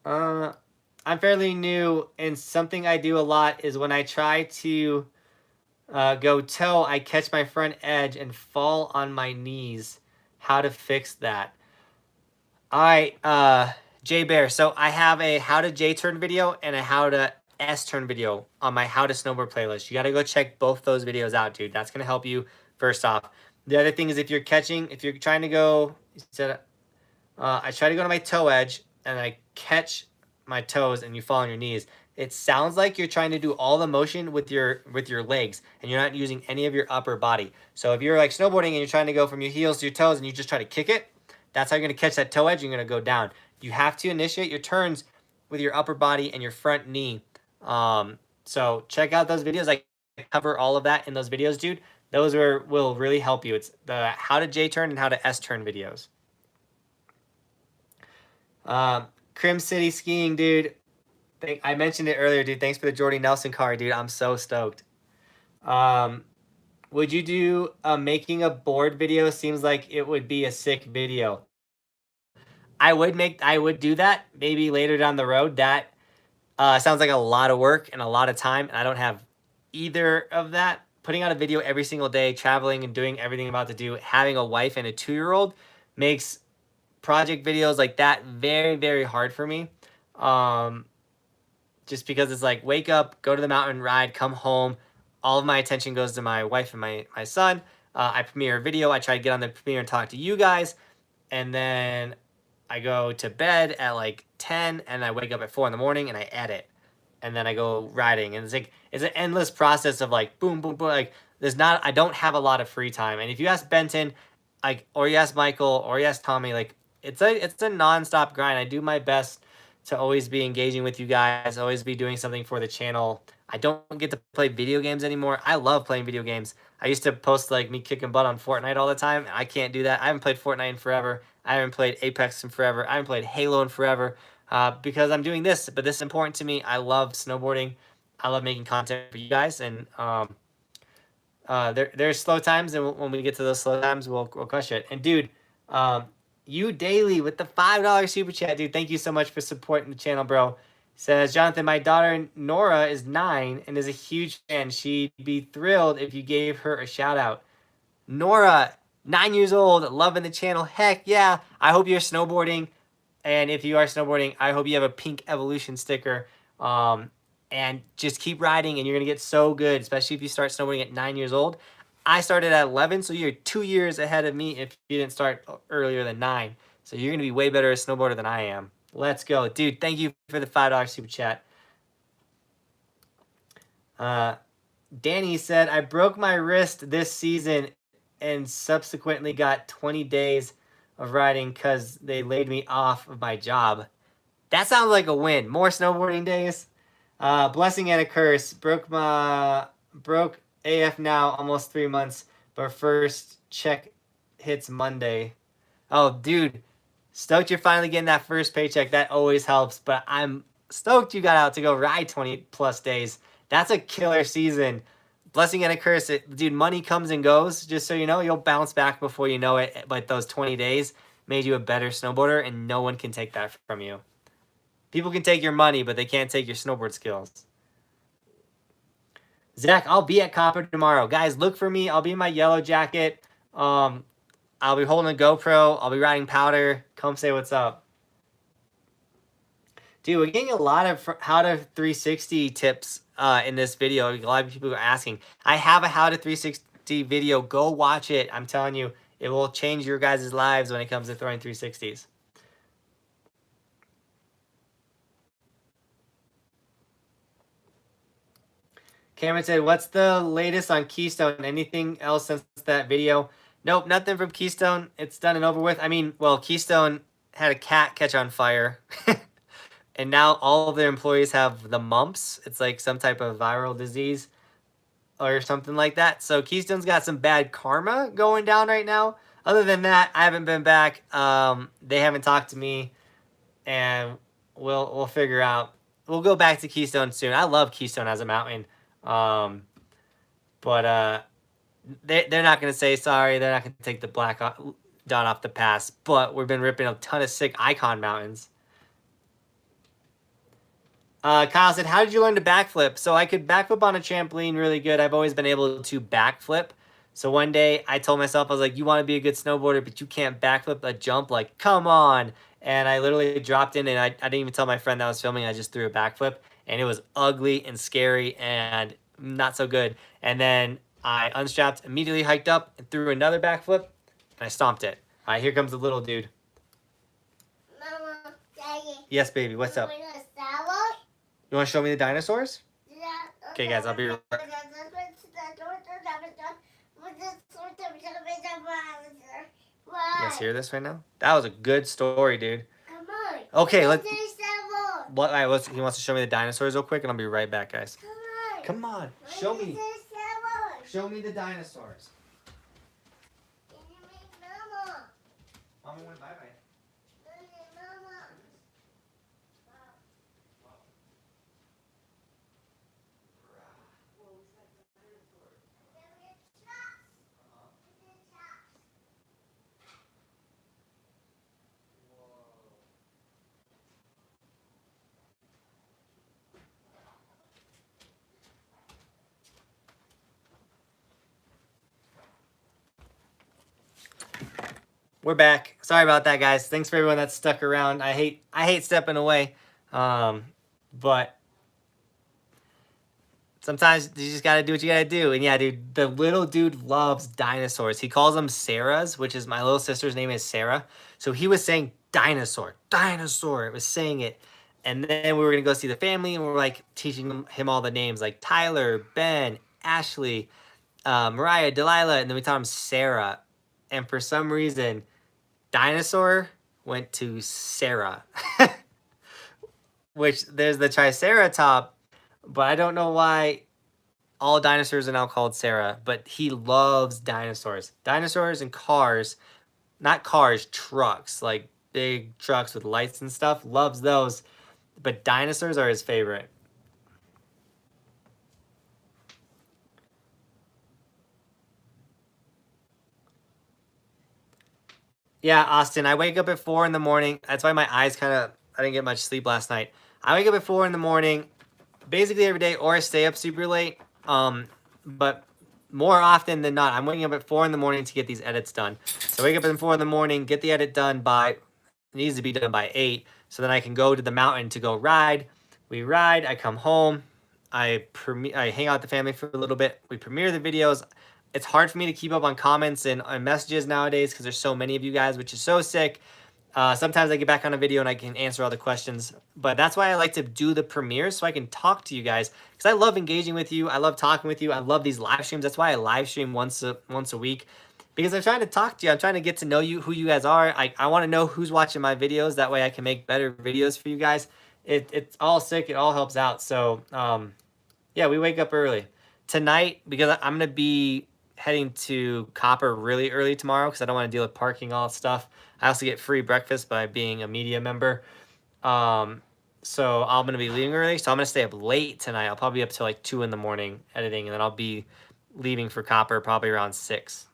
I'm fairly new, and something I do a lot is when I try to go toe, I catch my front edge and fall on my knees. How to fix that? All right, Jay Bear. So I have a how to J turn video and a how to S turn video on my how to snowboard playlist. You got to go check both those videos out, dude. That's going to help you first off. The other thing is if you're trying to go, I try to go to my toe edge and I catch my toes and you fall on your knees. It sounds like you're trying to do all the motion with your legs and you're not using any of your upper body. So if you're like snowboarding and you're trying to go from your heels to your toes and you just try to kick it, that's how you're going to catch that toe edge. You're going to go down. You have to initiate your turns with your upper body and your front knee. So check out those videos. I cover all of that in those videos, dude. Those will really help you. It's the how to J turn and how to S turn videos. Crim City skiing, dude. I mentioned it earlier, dude. Thanks for the Jordy Nelson card, dude. I'm so stoked. Would you do a making a board video? Seems like it would be a sick video. I would do that maybe later down the road. That sounds like a lot of work and a lot of time, and I don't have either of that. Putting out a video every single day, traveling and doing everything I'm about to do, having a wife and a 2-year-old makes project videos like that very, very hard for me. Just because it's like wake up, go to the mountain, ride, come home. All of my attention goes to my wife and my son. I premiere a video. I try to get on the premiere and talk to you guys. And then I go to bed at like 10 and I wake up at 4 in the morning and I edit. And then I go riding. And it's an endless process of like boom, boom, boom. Like I don't have a lot of free time. And if you ask Benton, or you ask Michael, or you ask Tommy, like it's a nonstop grind. I do my best to always be engaging with you guys, always be doing something for the channel. I don't get to play video games anymore. I love playing video games. I used to post like me kicking butt on Fortnite all the time. I can't do that. I haven't played Fortnite in forever. I haven't played Apex in forever. I haven't played Halo in forever because I'm doing this. But this is important to me. I love snowboarding. I love making content for you guys. And there's slow times. And when we get to those slow times, we'll crush it. And dude, you daily with the $5 super chat, dude. Thank you so much for supporting the channel, bro. Says Jonathan, my daughter Nora is 9 and is a huge fan. She'd be thrilled if you gave her a shout out. Nora, 9 years old, loving the channel. Heck yeah. I hope you're snowboarding. And if you are snowboarding, I hope you have a pink Evolution sticker. And just keep riding and you're going to get so good, especially if you start snowboarding at 9 years old. I started at 11, so you're 2 years ahead of me if you didn't start earlier than 9. So you're going to be way better a snowboarder than I am. Let's go. Dude, thank you for the $5 super chat. Danny said, I broke my wrist this season and subsequently got 20 days of riding because they laid me off of my job. That sounds like a win. More snowboarding days. Blessing and a curse. Broke AF now, almost 3 months. But first, check hits Monday. Oh, dude, stoked you're finally getting that first paycheck. That always helps. But I'm stoked you got out to go ride 20 plus days. That's a killer season. Blessing and a curse. Dude, money comes and goes. Just so you know, you'll bounce back before you know it. But those 20 days made you a better snowboarder, and no one can take that from you. People can take your money, but they can't take your snowboard skills. Zach, I'll be at Copper tomorrow. Guys, look for me. I'll be in my yellow jacket. I'll be holding a GoPro. I'll be riding powder. Come say what's up. Dude, we're getting a lot of how to 360 tips in this video. A lot of people are asking. I have a how to 360 video. Go watch it. I'm telling you, it will change your guys' lives when it comes to throwing 360s. Cameron said, what's the latest on Keystone? Anything else since that video? Nope, nothing from Keystone. It's done and over with. I mean, well, Keystone had a cat catch on fire. And now all of their employees have the mumps. It's like some type of viral disease or something like that. So Keystone's got some bad karma going down right now. Other than that, I haven't been back. They haven't talked to me. And we'll figure out. We'll go back to Keystone soon. I love Keystone as a mountain. But they're not going to say sorry. They're not going to take the black dot off the pass. But we've been ripping a ton of sick icon mountains. Kyle said, how did you learn to backflip? So I could backflip on a trampoline really good. I've always been able to backflip. So one day I told myself, I was like, you want to be a good snowboarder, but you can't backflip a jump. Like, come on. And I literally dropped in, and I didn't even tell my friend that I was filming. I just threw a backflip, and it was ugly and scary and not so good. And then I unstrapped, immediately hiked up, and threw another backflip, and I stomped it. All right, here comes the little dude. Mama, Daddy. Yes, baby. What's up? You want to show me the dinosaurs? Yeah. Okay, guys, I'll be right back. You guys hear this right now? That was a good story, dude. Come on. Okay, let's. What? All right, he wants to show me the dinosaurs real quick, and I'll be right back, guys. Come on, show me. Show me the dinosaurs. Mama went bye-bye. We're back. Sorry about that, guys. Thanks for everyone that stuck around. I hate stepping away, but sometimes you just gotta do what you gotta do. And yeah, dude, the little dude loves dinosaurs. He calls them Sarahs, which is my little sister's name is Sarah. So he was saying dinosaur, dinosaur. It was saying it. And then we were gonna go see the family, and we were like teaching him all the names, like Tyler, Ben, Ashley, Mariah, Delilah, and then we taught him Sarah. And for some reason, dinosaur went to Sarah. Which there's the Triceratop, but I don't know why all dinosaurs are now called Sarah. But he loves dinosaurs. Dinosaurs and cars, not cars, trucks, like big trucks with lights and stuff. Loves those. But dinosaurs are his favorite. Yeah, Austin, I wake up at 4 in the morning. That's why my eyes I didn't get much sleep last night. I wake up at 4 in the morning, basically every day, or I stay up super late. But more often than not, I'm waking up at 4 in the morning to get these edits done. So I wake up at 4 in the morning, get the edit done it needs to be done by 8. So then I can go to the mountain to go ride. We ride, I come home, I hang out with the family for a little bit. We premiere the videos. It's hard for me to keep up on comments and messages nowadays because there's so many of you guys, which is so sick. Sometimes I get back on a video and I can answer all the questions. But that's why I like to do the premieres, so I can talk to you guys. Because I love engaging with you. I love talking with you. I love these live streams. That's why I live stream once a week. Because I'm trying to talk to you. I'm trying to get to know you, who you guys are. I want to know who's watching my videos. That way I can make better videos for you guys. It's all sick. It all helps out. So, yeah, we wake up early. Tonight, because I'm going to be heading to Copper really early tomorrow because I don't want to deal with parking, all that stuff. I also get free breakfast by being a media member. So I'm going to be leaving early. So I'm going to stay up late tonight. I'll probably be up till like 2 in the morning editing, and then I'll be leaving for Copper probably around 6.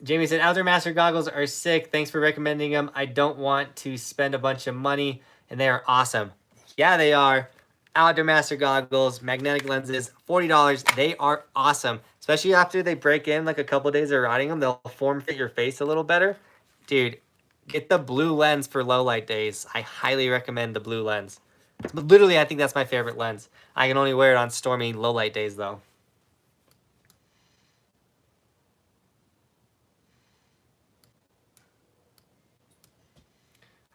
Jamie said, Outdoor Master goggles are sick. Thanks for recommending them. I don't want to spend a bunch of money, and they are awesome. Yeah, they are. Outdoor Master goggles, magnetic lenses, $40. They are awesome. Especially after they break in like a couple days of riding them. They'll form fit your face a little better. Dude, get the blue lens for low light days. I highly recommend the blue lens. But literally, I think that's my favorite lens. I can only wear it on stormy low light days, though.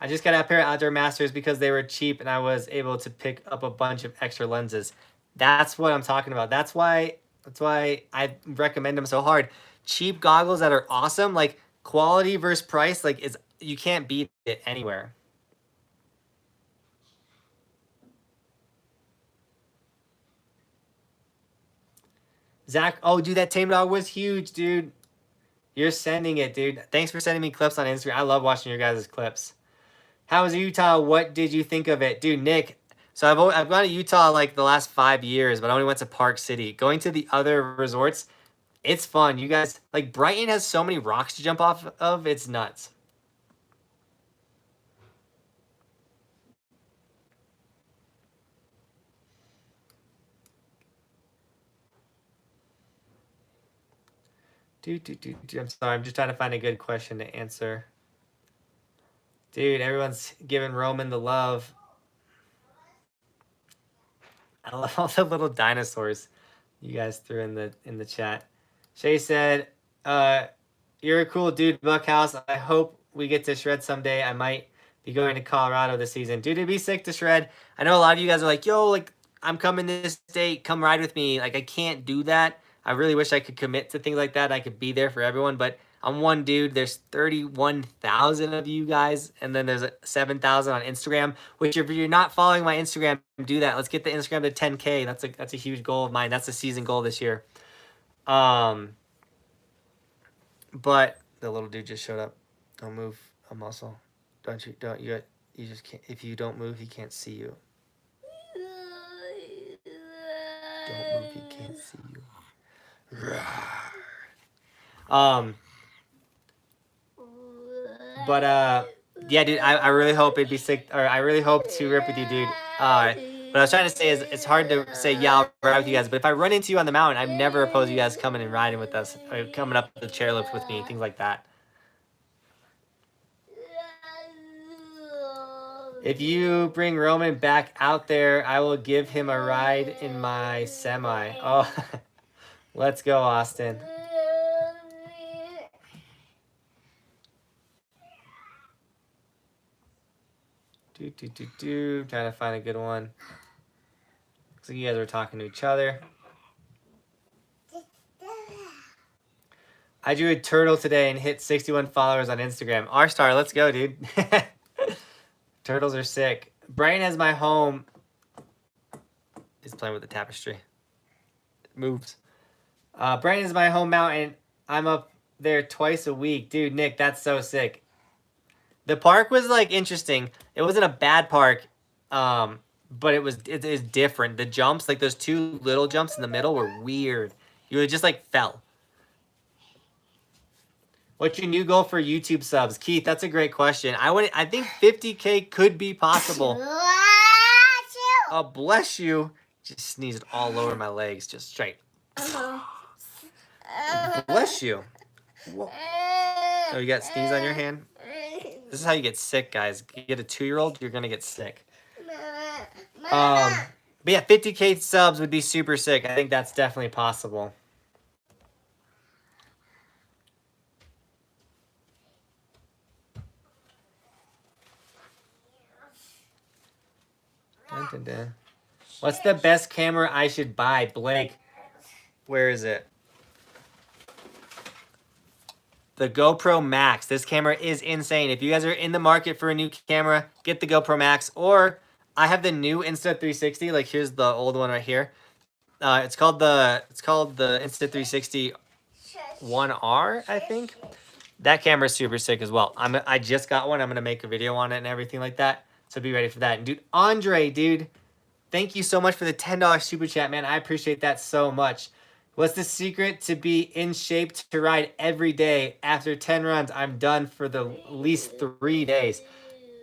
I just got a pair of Outdoor Masters because they were cheap and I was able to pick up a bunch of extra lenses. That's what I'm talking about. That's why I recommend them so hard. Cheap goggles that are awesome, like quality versus price, like is you can't beat it anywhere. Zach, oh dude, that tame dog was huge, dude. You're sending it, dude. Thanks for sending me clips on Instagram. I love watching your guys' clips. How was Utah? What did you think of it? Dude, Nick, so I've gone to Utah like the last 5 years, but I only went to Park City. Going to the other resorts, it's fun. You guys, like Brighton has so many rocks to jump off of, it's nuts. I'm sorry, I'm just trying to find a good question to answer. Dude, everyone's giving Roman the love. I love all the little dinosaurs you guys threw in the chat. Shay said, you're a cool dude, Buckhouse. I hope we get to shred someday. I might be going to Colorado this season. Dude, it'd be sick to shred. I know a lot of you guys are like, yo, like, I'm coming this date. Come ride with me. Like, I can't do that. I really wish I could commit to things like that. I could be there for everyone, but I'm one dude. There's 31,000 of you guys, and then there's 7,000 on Instagram, which if you're not following my Instagram, do that. Let's get the Instagram to 10K. That's a huge goal of mine. That's the season goal this year. But the little dude just showed up. Don't move a muscle. You just can't. If you don't move, he can't see you. Don't move, he can't see you. But yeah, dude, I really hope it'd be sick, or I really hope to rip with you, dude. What I was trying to say is it's hard to say, yeah, I'll ride with you guys, but if I run into you on the mountain, I've never opposed you guys coming and riding with us, or coming up the chairlift with me, things like that. If you bring Roman back out there, I will give him a ride in my semi. Oh, let's go, Austin. Trying to find a good one. Looks like you guys were talking to each other. I drew a turtle today and hit 61 followers on Instagram. R-Star, let's go, dude. Turtles are sick. Brian has my home. He's playing with the tapestry. It moves. Brian is my home mountain. I'm up there twice a week. Dude, Nick, that's so sick. The park was like interesting. It wasn't a bad park, but it is different. The jumps, like those 2 little jumps in the middle, were weird. You would just like fell. What's your new goal for YouTube subs, Keith? That's a great question. I think 50K could be possible. Oh, bless you. Just sneezed all over my legs, just straight. Bless you. Whoa. Oh, you got sneeze on your hand? This is how you get sick, guys. You get a 2-year-old, you're gonna get sick. But yeah, 50K subs would be super sick. I think that's definitely possible. Dun, dun, dun. What's the best camera I should buy? Blake, where is it? The GoPro Max. This camera is insane. If you guys are in the market for a new camera, get the GoPro Max. Or I have the new Insta360. Like here's the old one right here. It's called the Insta360 1R, I think. That camera is super sick as well. I just got one. I'm gonna make a video on it and everything like that. So be ready for that. And dude, Andre, dude, thank you so much for the $10 super chat, man. I appreciate that so much. What's the secret to be in shape to ride every day? After 10 runs, I'm done for the least 3 days.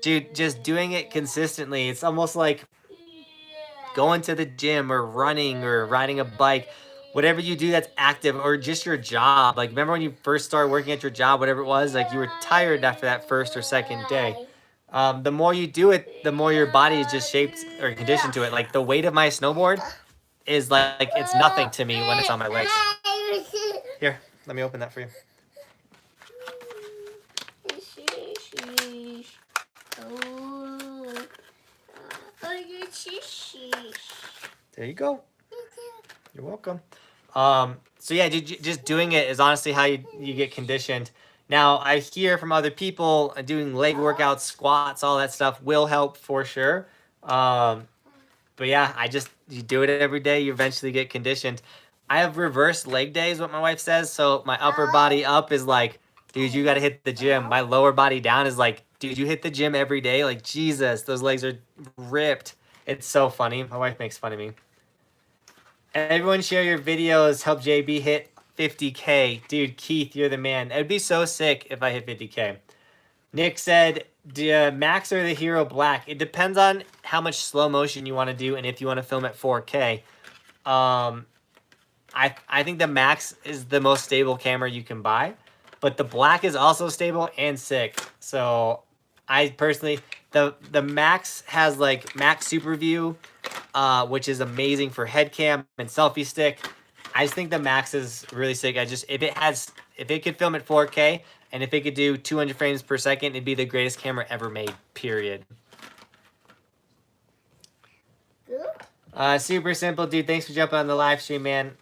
Dude, just doing it consistently. It's almost like going to the gym or running or riding a bike. Whatever you do that's active, or just your job. Like, remember when you first started working at your job, whatever it was, like you were tired after that first or second day. The more you do it, the more your body is just shaped or conditioned to it. Like the weight of my snowboard is like it's nothing to me when it's on my legs. Here, let me open that for you. There you go. You're welcome. So yeah, just doing it is honestly how you get conditioned. Now, I hear from other people doing leg workouts, squats, all that stuff will help for sure. But yeah, you do it every day, you eventually get conditioned. I have reverse leg days, what my wife says. So my upper body up is like, dude, you got to hit the gym. My lower body down is like, dude, you hit the gym every day. Like, Jesus, those legs are ripped. It's so funny. My wife makes fun of me. Everyone share your videos. Help JB hit 50K. Dude, Keith, you're the man. It'd be so sick if I hit 50K. Nick said, Max or the Hero Black? It depends on how much slow motion you want to do and if you want to film at 4K. I think the Max is the most stable camera you can buy. But the Black is also stable and sick. So I personally, the Max has like Max Super View, which is amazing for head cam and selfie stick. I just think the Max is really sick. If it could film at 4K and if it could do 200 frames per second, it'd be the greatest camera ever made, period. Super simple, dude. Thanks for jumping on the live stream, man.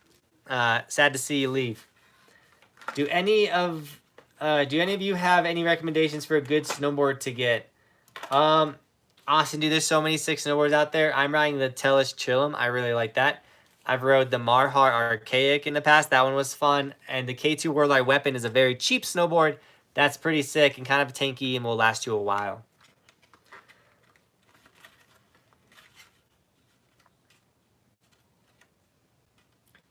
Sad to see you leave. Do any of you have any recommendations for a good snowboard to get? Austin, dude, there's so many sick snowboards out there. I'm riding the Tellus Chillum. I really like that. I've rode the Marhart Archaic in the past. That one was fun. And the K2 Worldwide Weapon is a very cheap snowboard. That's pretty sick and kind of tanky and will last you a while.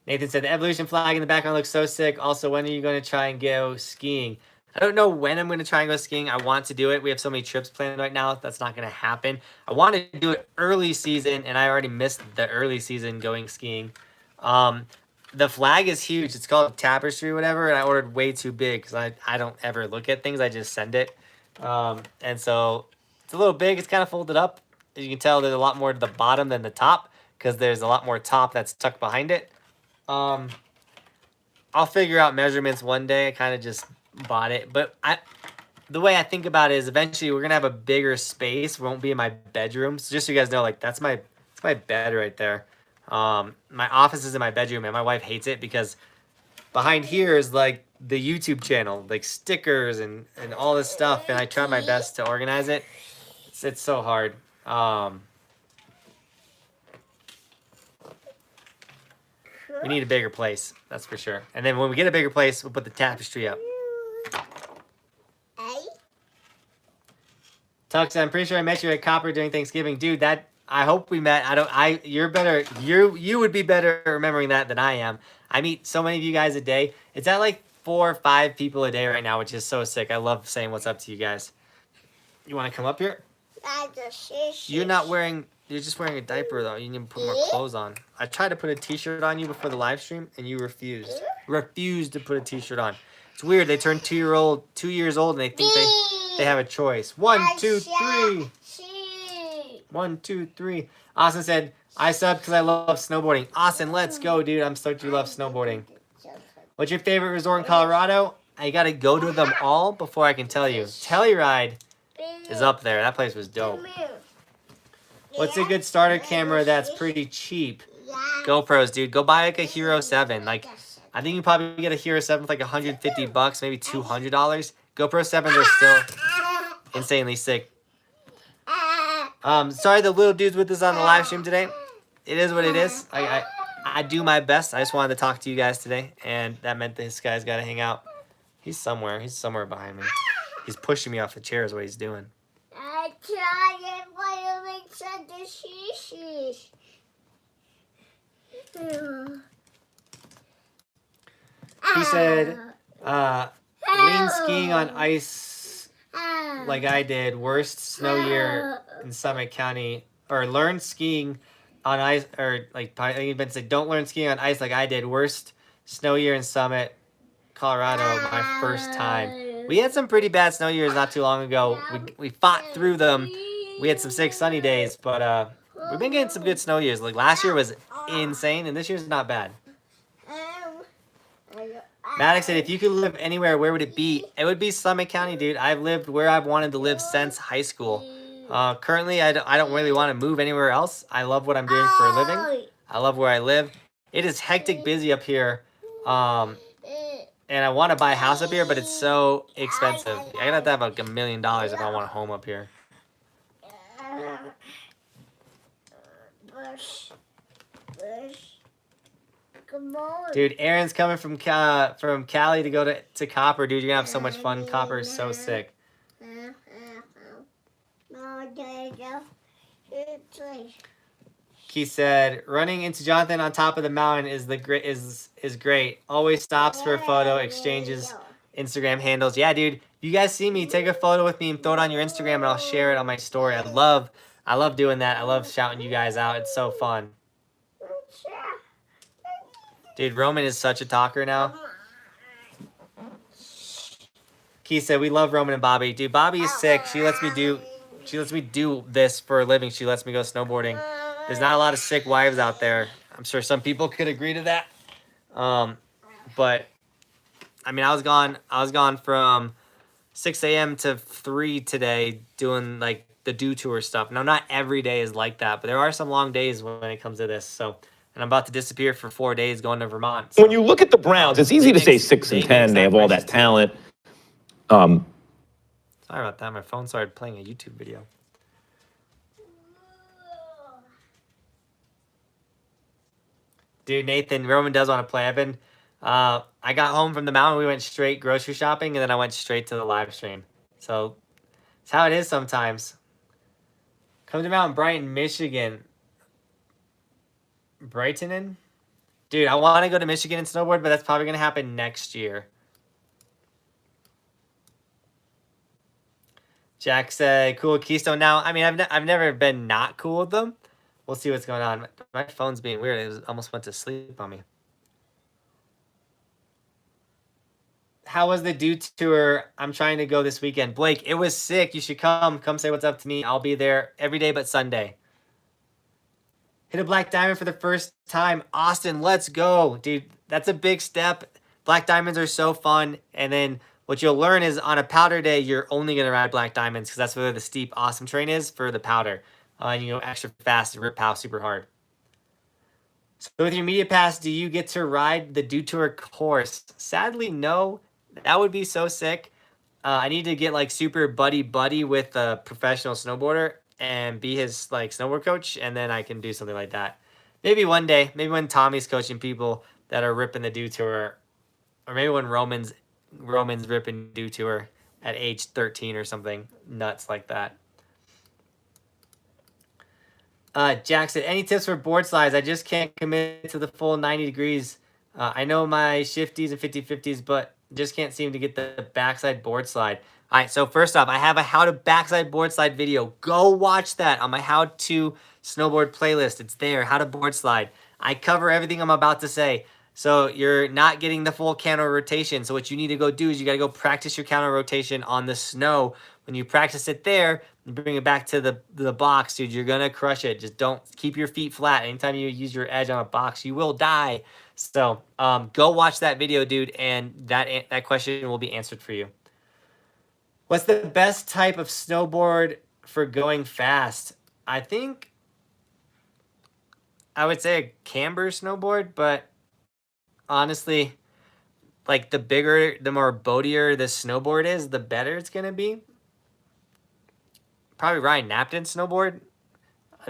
Nathan said, the Evolution flag in the background looks so sick. Also, when are you going to try and go skiing? I don't know when I'm going to try and go skiing. I want to do it. We have so many trips planned right now. That's not going to happen. I want to do it early season, and I already missed the early season going skiing. The flag is huge. It's called Tapestry or whatever, and I ordered way too big because I don't ever look at things. I just send it. And so it's a little big. It's kind of folded up. As you can tell, there's a lot more to the bottom than the top because there's a lot more top that's tucked behind it. I'll figure out measurements one day. I kind of just bought it, but the way I think about it is eventually we're gonna have a bigger space. It won't be in my bedroom. So just so you guys know, like that's my bed right there. My office is in my bedroom, and my wife hates it because behind here is like the YouTube channel, like stickers and all this stuff, and I try my best to organize it. It's so hard. We need a bigger place, that's for sure. And then when we get a bigger place, we'll put the tapestry up. Tux, I'm pretty sure I met you at Copper during Thanksgiving. Dude, I hope we met. You're better. You would be better remembering that than I am. I meet so many of you guys a day. It's at like 4 or 5 people a day right now, which is so sick. I love saying what's up to you guys. You want to come up here? You're just wearing a diaper, though. You need to put more clothes on. I tried to put a t-shirt on you before the live stream, and you refused. Refused to put a t-shirt on. It's weird. They turn 2 years old, and they think they have a choice. 1, 2, 3. 1, 2, 3. Austin said, I subbed because I love snowboarding. Austin, let's go, dude. I'm stoked you love snowboarding. What's your favorite resort in Colorado? I got to go to them all before I can tell you. Telluride is up there. That place was dope. What's a good starter camera that's pretty cheap? GoPros, dude. Go buy like a Hero 7. Like, I think you probably get a Hero 7 for like $150, maybe $200. GoPro 7s are still insanely sick. Sorry the little dude's with us on the live stream today. It is what it is. I do my best. I just wanted to talk to you guys today, and that meant that this guy's got to hang out. He's somewhere. He's somewhere behind me. He's pushing me off the chair is what he's doing. I tried to make some dishes. He said, lean skiing on ice like I did. Worst snow year in Summit County. Or learn skiing on ice. Or like, I think Ben said, don't learn skiing on ice like I did. Worst snow year in Summit, Colorado, my first time. We had some pretty bad snow years not too long ago. We fought through them. We had some sick sunny days, but we've been getting some good snow years. Like last year was insane, and this year's not bad. Maddox said, if you could live anywhere, where would it be? It would be Summit County, dude. I've lived where I've wanted to live since high school. Currently, I don't really want to move anywhere else. I love what I'm doing for a living. I love where I live. It is hectic busy up here. And I want to buy a house up here, but it's so expensive. I'm going to have to have like $1 million if I want a home up here. Dude, Aaron's coming from Cali to go to Copper. Dude, you're going to have so much fun. Copper is so sick. He said, running into Johnathan on top of the mountain is great. Always stops for a photo, exchanges Instagram handles. Yeah, dude, you guys see me, take a photo with me and throw it on your Instagram and I'll share it on my story. I love doing that. I love shouting you guys out. It's so fun. Dude, Roman is such a talker now. Keith said, we love Roman and Bobby. Dude, Bobby is sick. She lets me do this for a living. She lets me go snowboarding. There's not a lot of sick wives out there. I'm sure some people could agree to that. But I mean, I was gone from 6 a.m. to 3 today doing like the do tour stuff. Now, not every day is like that, but there are some long days when it comes to this. So, and I'm about to disappear for 4 days going to Vermont. So, when you look at the Browns, it's easy to say 6 and 10. They have all that talent. Sorry about that. My phone started playing a YouTube video. Dude, Nathan, Roman does want to play. I got home from the mountain. We went straight grocery shopping, and then I went straight to the live stream. So, it's how it is sometimes. Come to Mount Brighton, Michigan. Brightonin? Dude, I want to go to Michigan and snowboard, but that's probably going to happen next year. Jack said, cool with Keystone. Now, I mean, I've never been not cool with them. We'll see what's going on. My phone's being weird. It almost went to sleep on me. How was the Dew Tour? I'm trying to go this weekend. Blake, it was sick. You should come. Come say what's up to me. I'll be there every day but Sunday. Hit a black diamond for the first time. Austin, let's go. Dude, that's a big step. Black diamonds are so fun. And then what you'll learn is on a powder day, you're only going to ride black diamonds because that's where the steep, awesome terrain is for the powder. And you go extra fast and rip pow super hard. So with your media pass, do you get to ride the Dew Tour course? Sadly, no. That would be so sick. I need to get like super buddy with a professional snowboarder and be his like snowboard coach, and then I can do something like that. Maybe one day. Maybe when Tommy's coaching people that are ripping the Dew Tour, or maybe when Roman's ripping Dew Tour at age 13 or something nuts like that. Jack said, any tips for board slides? I just can't commit to the full 90 degrees. I know my shifties and 50-50s, but just can't seem to get the backside board slide. All right, so first off, I have a how to backside board slide video. Go watch that on my how to snowboard playlist. It's there, how to board slide. I cover everything I'm about to say. So you're not getting the full counter rotation. So what you need to go do is you got to go practice your counter rotation on the snow. When you practice it there, you bring it back to the box, dude, you're going to crush it. Just don't keep your feet flat. Anytime you use your edge on a box, you will die. So go watch that video, dude, and that question will be answered for you. What's the best type of snowboard for going fast? I think I would say a camber snowboard, but honestly, like the bigger, the more boatier the snowboard is, the better it's going to be. Probably Ryan Napton snowboard.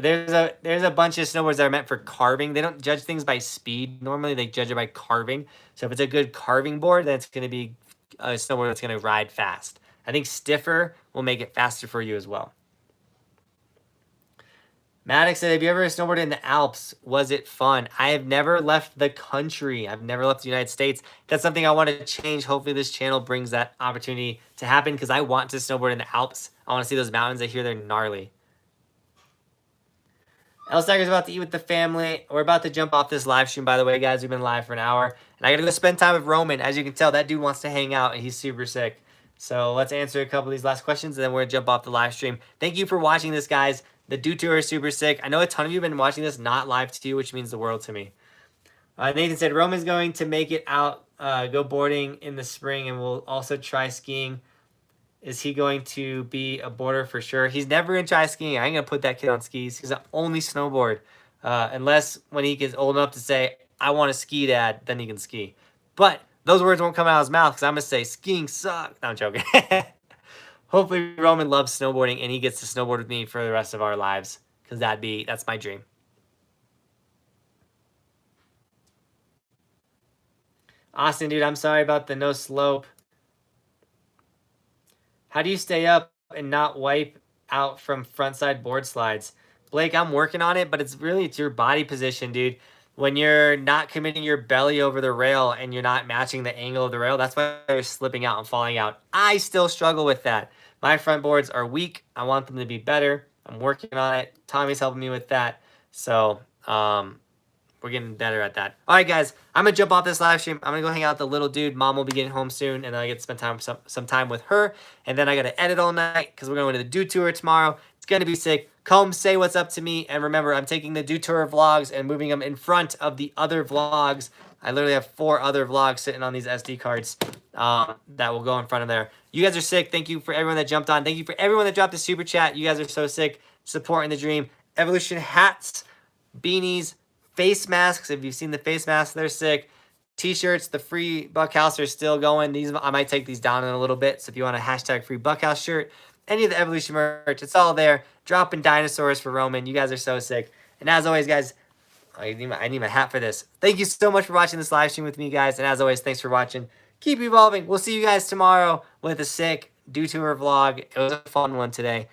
there's a bunch of snowboards that are meant for carving. They don't judge things by speed. Normally they judge it by carving. So if it's a good carving board, then it's going to be a snowboard that's going to ride fast. I think stiffer will make it faster for you as well. Maddox said, have you ever snowboarded in the Alps? Was it fun? I have never left the country. I've never left the United States. That's something I want to change. Hopefully this channel brings that opportunity to happen because I want to snowboard in the Alps. I want to see those mountains. I hear they're gnarly. Elstagger's about to eat with the family. We're about to jump off this live stream, by the way, guys. We've been live for an hour. And I got to go spend time with Roman. As you can tell, that dude wants to hang out, and he's super sick. So let's answer a couple of these last questions, and then we're going to jump off the live stream. Thank you for watching this, guys. The Dew Tour is super sick. I know a ton of you have been watching this not live to you, which means the world to me. Nathan said, Roman's going to make it out, go boarding in the spring, and we'll also try skiing. Is he going to be a boarder for sure? He's never going to try skiing. I ain't going to put that kid on skis. He's going to only snowboard. Unless when he gets old enough to say, I want to ski, Dad, then he can ski. But those words won't come out of his mouth because I'm going to say, skiing sucks. No, I'm joking. Hopefully Roman loves snowboarding and he gets to snowboard with me for the rest of our lives because that's my dream. Austin, dude, I'm sorry about the no slope. How do you stay up and not wipe out from frontside board slides? Blake, I'm working on it, but it's your body position, dude. When you're not committing your belly over the rail and you're not matching the angle of the rail, that's why you're slipping out and falling out. I still struggle with that. My front boards are weak. I want them to be better. I'm working on it. Tommy's helping me with that. So, we're getting better at that. All right, guys, I'm going to jump off this live stream. I'm going to go hang out with the little dude. Mom will be getting home soon, and then I get to spend some time with her. And then I got to edit all night because we're going to the Dew Tour tomorrow. It's going to be sick. Come say what's up to me. And remember, I'm taking the Dew Tour vlogs and moving them in front of the other vlogs. I literally have 4 other vlogs sitting on these SD cards that will go in front of there. You guys are sick. Thank you for everyone that jumped on. Thank you for everyone that dropped the super chat. You guys are so sick. Supporting the dream. Evolution hats, beanies, face masks. If you've seen the face masks, they're sick. T-shirts, the free Buckhouse are still going. These I might take these down in a little bit. So if you want a hashtag free Buckhouse shirt, any of the Evolution merch, it's all there. Dropping dinosaurs for Roman. You guys are so sick. And as always, guys, I need my hat for this. Thank you so much for watching this live stream with me, guys. And as always, thanks for watching. Keep evolving. We'll see you guys tomorrow with a sick Dew Tour vlog. It was a fun one today.